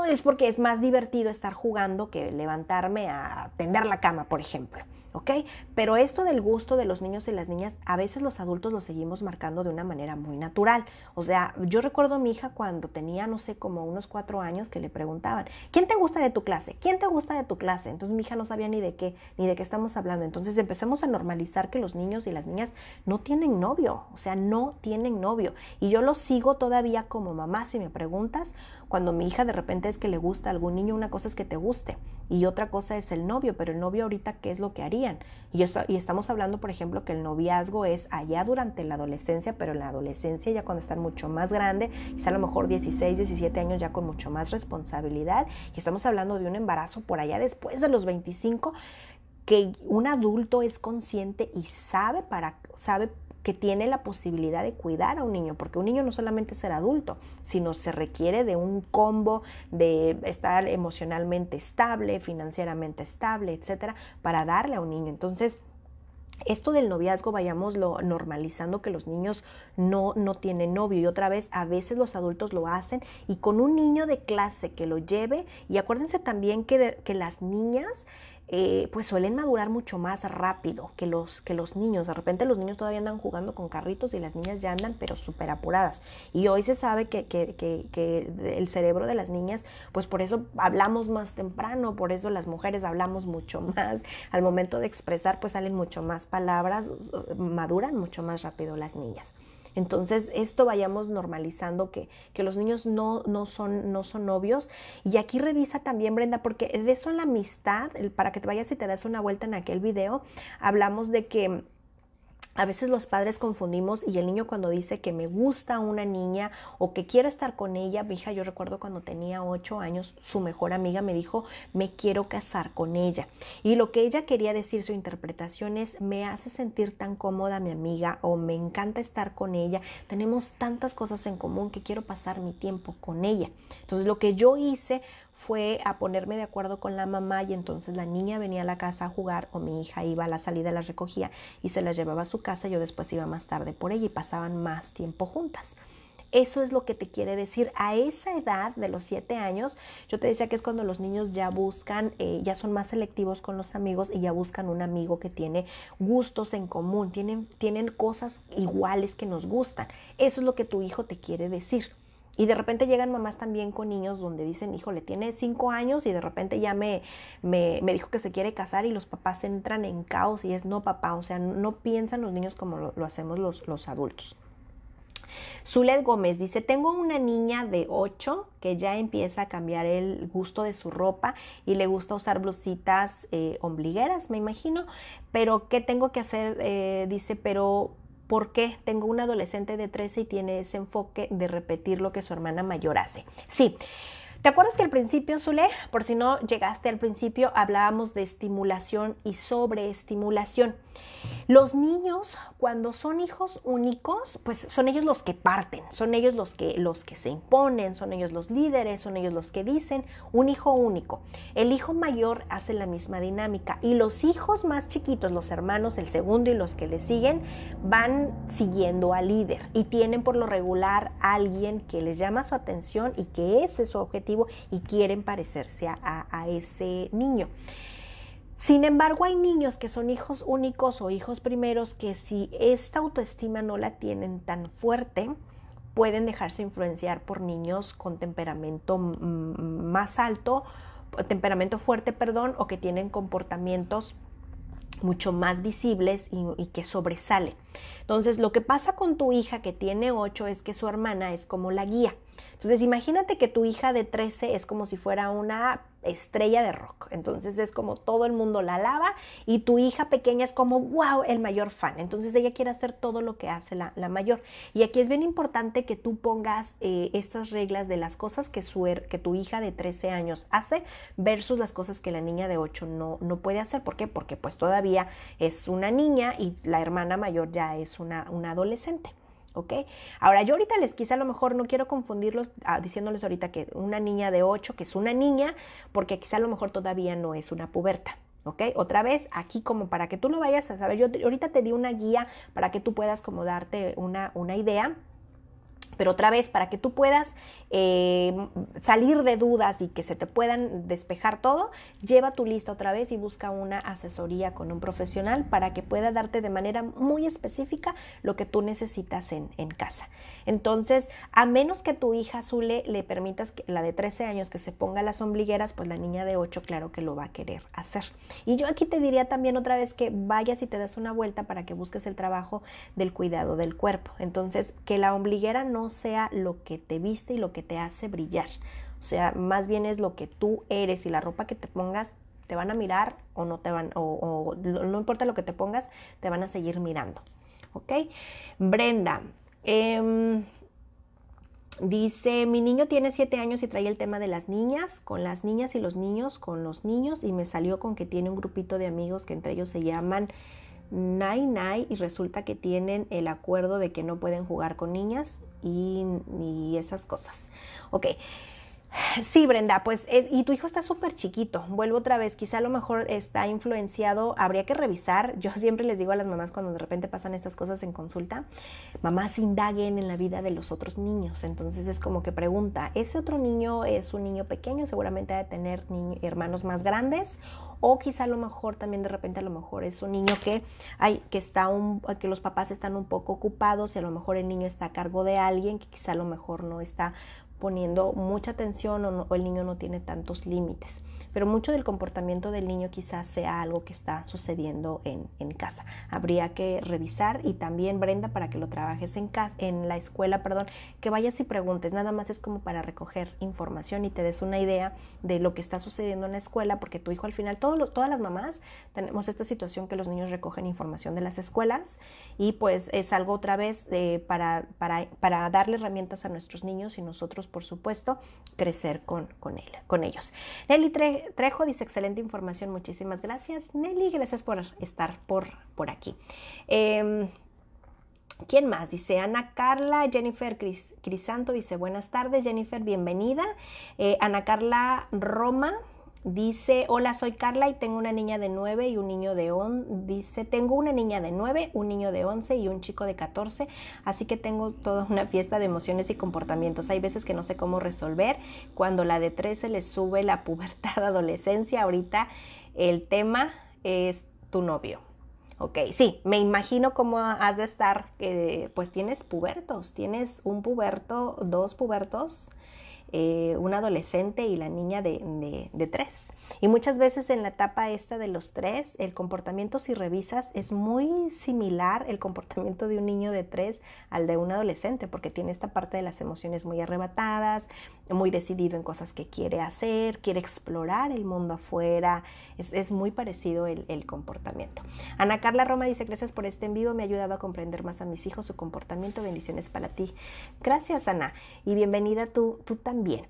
Es porque es más divertido estar jugando que levantarme a tender la cama, por ejemplo. ¿Ok? Pero esto del gusto de los niños y las niñas, a veces los adultos lo seguimos marcando de una manera muy natural. O sea, yo recuerdo a mi hija cuando tenía, no sé, como unos 4 años, que le preguntaban, ¿quién te gusta de tu clase? ¿Quién te gusta de tu clase? Entonces mi hija no sabía ni de qué estamos hablando. Entonces empezamos a normalizar que los niños y las niñas no tienen novio. O sea, no tienen novio. Y yo lo sigo todavía como mamá, si me preguntas, cuando mi hija de repente es que le gusta a algún niño, una cosa es que te guste y otra cosa es el novio, pero el novio ahorita, ¿qué es lo que harían? Y estamos hablando, por ejemplo, que el noviazgo es allá durante la adolescencia, pero en la adolescencia ya cuando están mucho más grande, quizá a lo mejor 16, 17 años ya con mucho más responsabilidad, y estamos hablando de un embarazo por allá después de los 25, que un adulto es consciente y sabe que tiene la posibilidad de cuidar a un niño, porque un niño no solamente es ser adulto, sino se requiere de un combo de estar emocionalmente estable, financieramente estable, etcétera, para darle a un niño. Entonces, esto del noviazgo vayámoslo normalizando, que los niños no tienen novio. Y otra vez, a veces los adultos lo hacen y con un niño de clase que lo lleve. Y acuérdense también que las niñas pues suelen madurar mucho más rápido que los niños. De repente los niños todavía andan jugando con carritos y las niñas ya andan pero súper apuradas. Y hoy se sabe que el cerebro de las niñas, pues por eso hablamos más temprano, por eso las mujeres hablamos mucho más. Al momento de expresar pues salen mucho más palabras, maduran mucho más rápido las niñas. Entonces, esto vayamos normalizando que los niños no son novios. Y aquí revisa también, Brenda, porque de eso en la amistad, para que te vayas y te das una vuelta en aquel video, hablamos de que a veces los padres confundimos y el niño cuando dice que me gusta una niña o que quiero estar con ella, mi hija, yo recuerdo cuando tenía 8 años, su mejor amiga me dijo, me quiero casar con ella. Y lo que ella quería decir, su interpretación es, me hace sentir tan cómoda mi amiga o me encanta estar con ella, tenemos tantas cosas en común que quiero pasar mi tiempo con ella. Entonces lo que yo hice fue a ponerme de acuerdo con la mamá y entonces la niña venía a la casa a jugar o mi hija iba a la salida, las recogía y se las llevaba a su casa, yo después iba más tarde por ella y pasaban más tiempo juntas. Eso es lo que te quiere decir. A esa edad de los 7 años, yo te decía que es cuando los niños ya buscan, ya son más selectivos con los amigos y ya buscan un amigo que tiene gustos en común, tienen cosas iguales que nos gustan. Eso es lo que tu hijo te quiere decir. Y de repente llegan mamás también con niños donde dicen, híjole, tiene 5 años y de repente ya me dijo que se quiere casar y los papás entran en caos y es no papá, o sea, no piensan los niños como lo hacemos los adultos. Zulet Gómez dice, tengo una niña de 8 que ya empieza a cambiar el gusto de su ropa y le gusta usar blusitas ombligueras, me imagino, pero ¿qué tengo que hacer? Dice, pero ¿por qué? Tengo una adolescente de 13 y tiene ese enfoque de repetir lo que su hermana mayor hace. Sí. ¿Te acuerdas que al principio, Zule, por si no llegaste al principio, hablábamos de estimulación y sobreestimulación? Los niños, cuando son hijos únicos, pues son ellos los que parten, son ellos los que se imponen, son ellos los líderes, son ellos los que dicen, un hijo único. El hijo mayor hace la misma dinámica y los hijos más chiquitos, los hermanos, el segundo y los que le siguen, van siguiendo al líder y tienen por lo regular a alguien que les llama su atención y que ese es su objetivo y quieren parecerse a ese niño. Sin embargo, hay niños que son hijos únicos o hijos primeros que si esta autoestima no la tienen tan fuerte, pueden dejarse influenciar por niños con temperamento más alto, temperamento fuerte, perdón, o que tienen comportamientos mucho más visibles y que sobresalen. Entonces, lo que pasa con tu hija que tiene 8 es que su hermana es como la guía. Entonces, imagínate que tu hija de 13 es como si fuera una estrella de rock. Entonces, es como todo el mundo la alaba y tu hija pequeña es como, wow, el mayor fan. Entonces, ella quiere hacer todo lo que hace la mayor. Y aquí es bien importante que tú pongas estas reglas de las cosas que tu hija de 13 años hace versus las cosas que la niña de 8 no puede hacer. ¿Por qué? Porque pues todavía es una niña y la hermana mayor ya es una adolescente. ¿Ok? Ahora, yo ahorita les quise, a lo mejor no quiero confundirlos diciéndoles ahorita que una niña de 8, que es una niña, porque quizá a lo mejor todavía no es una puberta. ¿Ok? Otra vez, aquí como para que tú lo vayas a saber, yo ahorita te di una guía para que tú puedas como darte una idea. Pero otra vez, para que tú puedas salir de dudas y que se te puedan despejar todo, lleva tu lista otra vez y busca una asesoría con un profesional para que pueda darte de manera muy específica lo que tú necesitas en casa. Entonces, a menos que tu hija Zule le permitas, la de 13 años, que se ponga las ombligueras, pues la niña de 8, claro que lo va a querer hacer. Y yo aquí te diría también otra vez que vayas y te des una vuelta para que busques el trabajo del cuidado del cuerpo. Entonces, que la ombliguera no sea lo que te viste y lo que te hace brillar. O sea, más bien es lo que tú eres y la ropa que te pongas, te van a mirar o no te van, o no importa lo que te pongas, te van a seguir mirando. ¿Ok? Brenda, dice, mi niño tiene 7 años y trae el tema de las niñas, con las niñas y los niños, con los niños, y me salió con que tiene un grupito de amigos que entre ellos se llaman Nai y resulta que tienen el acuerdo de que no pueden jugar con niñas y esas cosas. Ok, Sí, Brenda, pues, y tu hijo está súper chiquito. Vuelvo otra vez, quizá a lo mejor está influenciado, habría que revisar. Yo siempre les digo a las mamás cuando de repente pasan estas cosas en consulta, mamás indaguen en la vida de los otros niños. Entonces es como que pregunta, ¿ese otro niño es un niño pequeño? Seguramente ha de tener hermanos más grandes. O quizá a lo mejor también de repente a lo mejor es un niño que los papás están un poco ocupados y a lo mejor el niño está a cargo de alguien que quizá a lo mejor no está poniendo mucha atención o el niño no tiene tantos límites. Pero mucho del comportamiento del niño quizás sea algo que está sucediendo en casa. Habría que revisar y también, Brenda, para que lo trabajes en la escuela, que vayas y preguntes. Nada más es como para recoger información y te des una idea de lo que está sucediendo en la escuela, porque tu hijo al final, todas las mamás tenemos esta situación que los niños recogen información de las escuelas y pues es algo otra vez para darle herramientas a nuestros niños y nosotros por supuesto, crecer con ellos. Nelly Trejo dice, excelente información, muchísimas gracias. Nelly, gracias por estar por aquí. ¿Quién más? Dice Ana Carla, Jennifer Crisanto dice, buenas tardes, Jennifer, bienvenida. Ana Carla Roma dice, hola, soy Carla y tengo una niña de 9 y un niño de 11. Dice, tengo una niña de 9, un niño de 11 y un chico de 14, así que tengo toda una fiesta de emociones y comportamientos. Hay veces que no sé cómo resolver. Cuando la de 13 le sube la pubertad, adolescencia, ahorita el tema es tu novio. Ok, sí, me imagino cómo has de estar, pues tienes pubertos, tienes un puberto, dos pubertos, un adolescente y la niña de 3. Y muchas veces en la etapa esta de los 3, el comportamiento, si revisas, es muy similar el comportamiento de un niño de 3 al de un adolescente, porque tiene esta parte de las emociones muy arrebatadas, muy decidido en cosas que quiere hacer, quiere explorar el mundo afuera. Es muy parecido el comportamiento. Ana Carla Roma dice, gracias por este en vivo, me ha ayudado a comprender más a mis hijos, su comportamiento, bendiciones para ti. Gracias, Ana, y bienvenida tú también.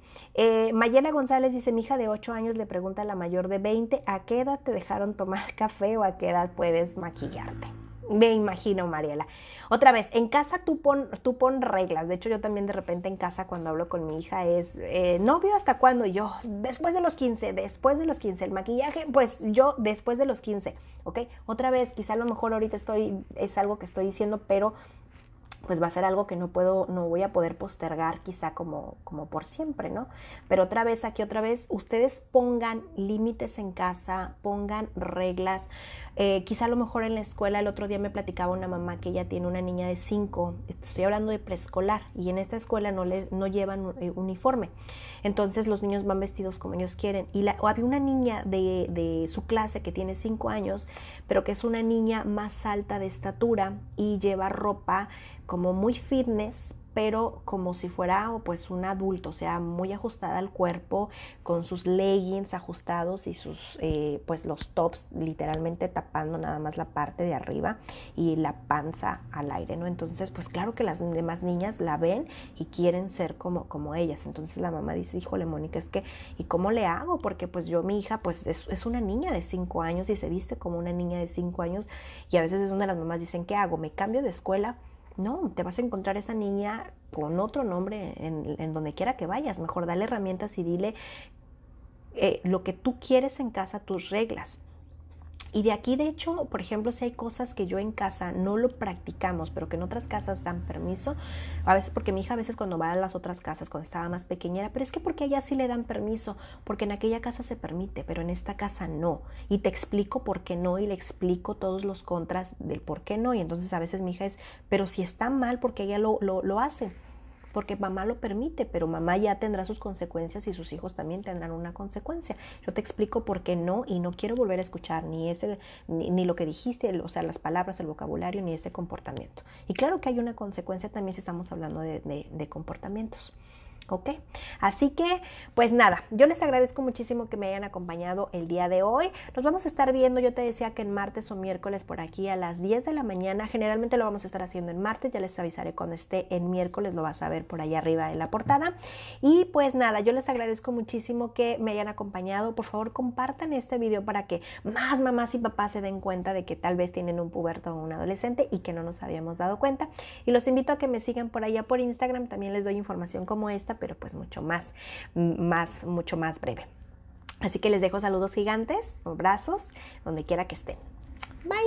Mayela González dice, mi hija de 8 años le pregunta a la mayor de 20, ¿a qué edad te dejaron tomar café o a qué edad puedes maquillarte? Me imagino, Mariela. Otra vez, en casa tú pon reglas. De hecho, yo también de repente en casa cuando hablo con mi hija es, ¿novio hasta cuándo? Yo, después de los 15, el maquillaje, pues yo después de los 15, ¿ok? Otra vez, quizá a lo mejor ahorita es algo que estoy diciendo, pero pues va a ser algo que no voy a poder postergar quizá como por siempre, ¿no? Pero otra vez, ustedes pongan límites en casa, pongan reglas. Quizá a lo mejor en la escuela, el otro día me platicaba una mamá que ella tiene una niña de 5, estoy hablando de preescolar, y en esta escuela no llevan uniforme. Entonces los niños van vestidos como ellos quieren. Y había una niña de su clase que tiene 5 años, pero que es una niña más alta de estatura y lleva ropa como muy fitness, pero como si fuera pues un adulto, o sea, muy ajustada al cuerpo, con sus leggings ajustados y sus pues los tops literalmente tapando nada más la parte de arriba y la panza al aire, ¿no? Entonces, pues claro que las demás niñas la ven y quieren ser como ellas. Entonces la mamá dice, híjole, Mónica, es que, ¿y cómo le hago? Porque pues mi hija pues es una niña de 5 años y se viste como una niña de 5 años y a veces es donde las mamás dicen, ¿qué hago? ¿Me cambio de escuela? No, te vas a encontrar esa niña con otro nombre en donde quiera que vayas. Mejor dale herramientas y dile lo que tú quieres en casa, tus reglas. Y de aquí, de hecho, por ejemplo, si hay cosas que yo en casa no lo practicamos, pero que en otras casas dan permiso, a veces porque mi hija a veces cuando va a las otras casas, cuando estaba más pequeña, era, pero es que porque allá sí le dan permiso, porque en aquella casa se permite, pero en esta casa no. Y te explico por qué no y le explico todos los contras del por qué no. Y entonces a veces mi hija es, pero si está mal, porque ella lo hace. Porque mamá lo permite, pero mamá ya tendrá sus consecuencias y sus hijos también tendrán una consecuencia. Yo te explico por qué no y no quiero volver a escuchar ni lo que dijiste, o sea, las palabras, el vocabulario, ni ese comportamiento. Y claro que hay una consecuencia también si estamos hablando de comportamientos. ¿Ok? Así que, pues nada, yo les agradezco muchísimo que me hayan acompañado el día de hoy. Nos vamos a estar viendo, yo te decía que en martes o miércoles por aquí a las 10 de la mañana. Generalmente lo vamos a estar haciendo en martes, ya les avisaré cuando esté en miércoles, lo vas a ver por ahí arriba en la portada. Y pues nada, yo les agradezco muchísimo que me hayan acompañado. Por favor, compartan este video para que más mamás y papás se den cuenta de que tal vez tienen un puberto o un adolescente y que no nos habíamos dado cuenta. Y los invito a que me sigan por allá por Instagram, también les doy información como esta corta, pero pues mucho más breve. Así que les dejo saludos gigantes, abrazos, donde quiera que estén. Bye.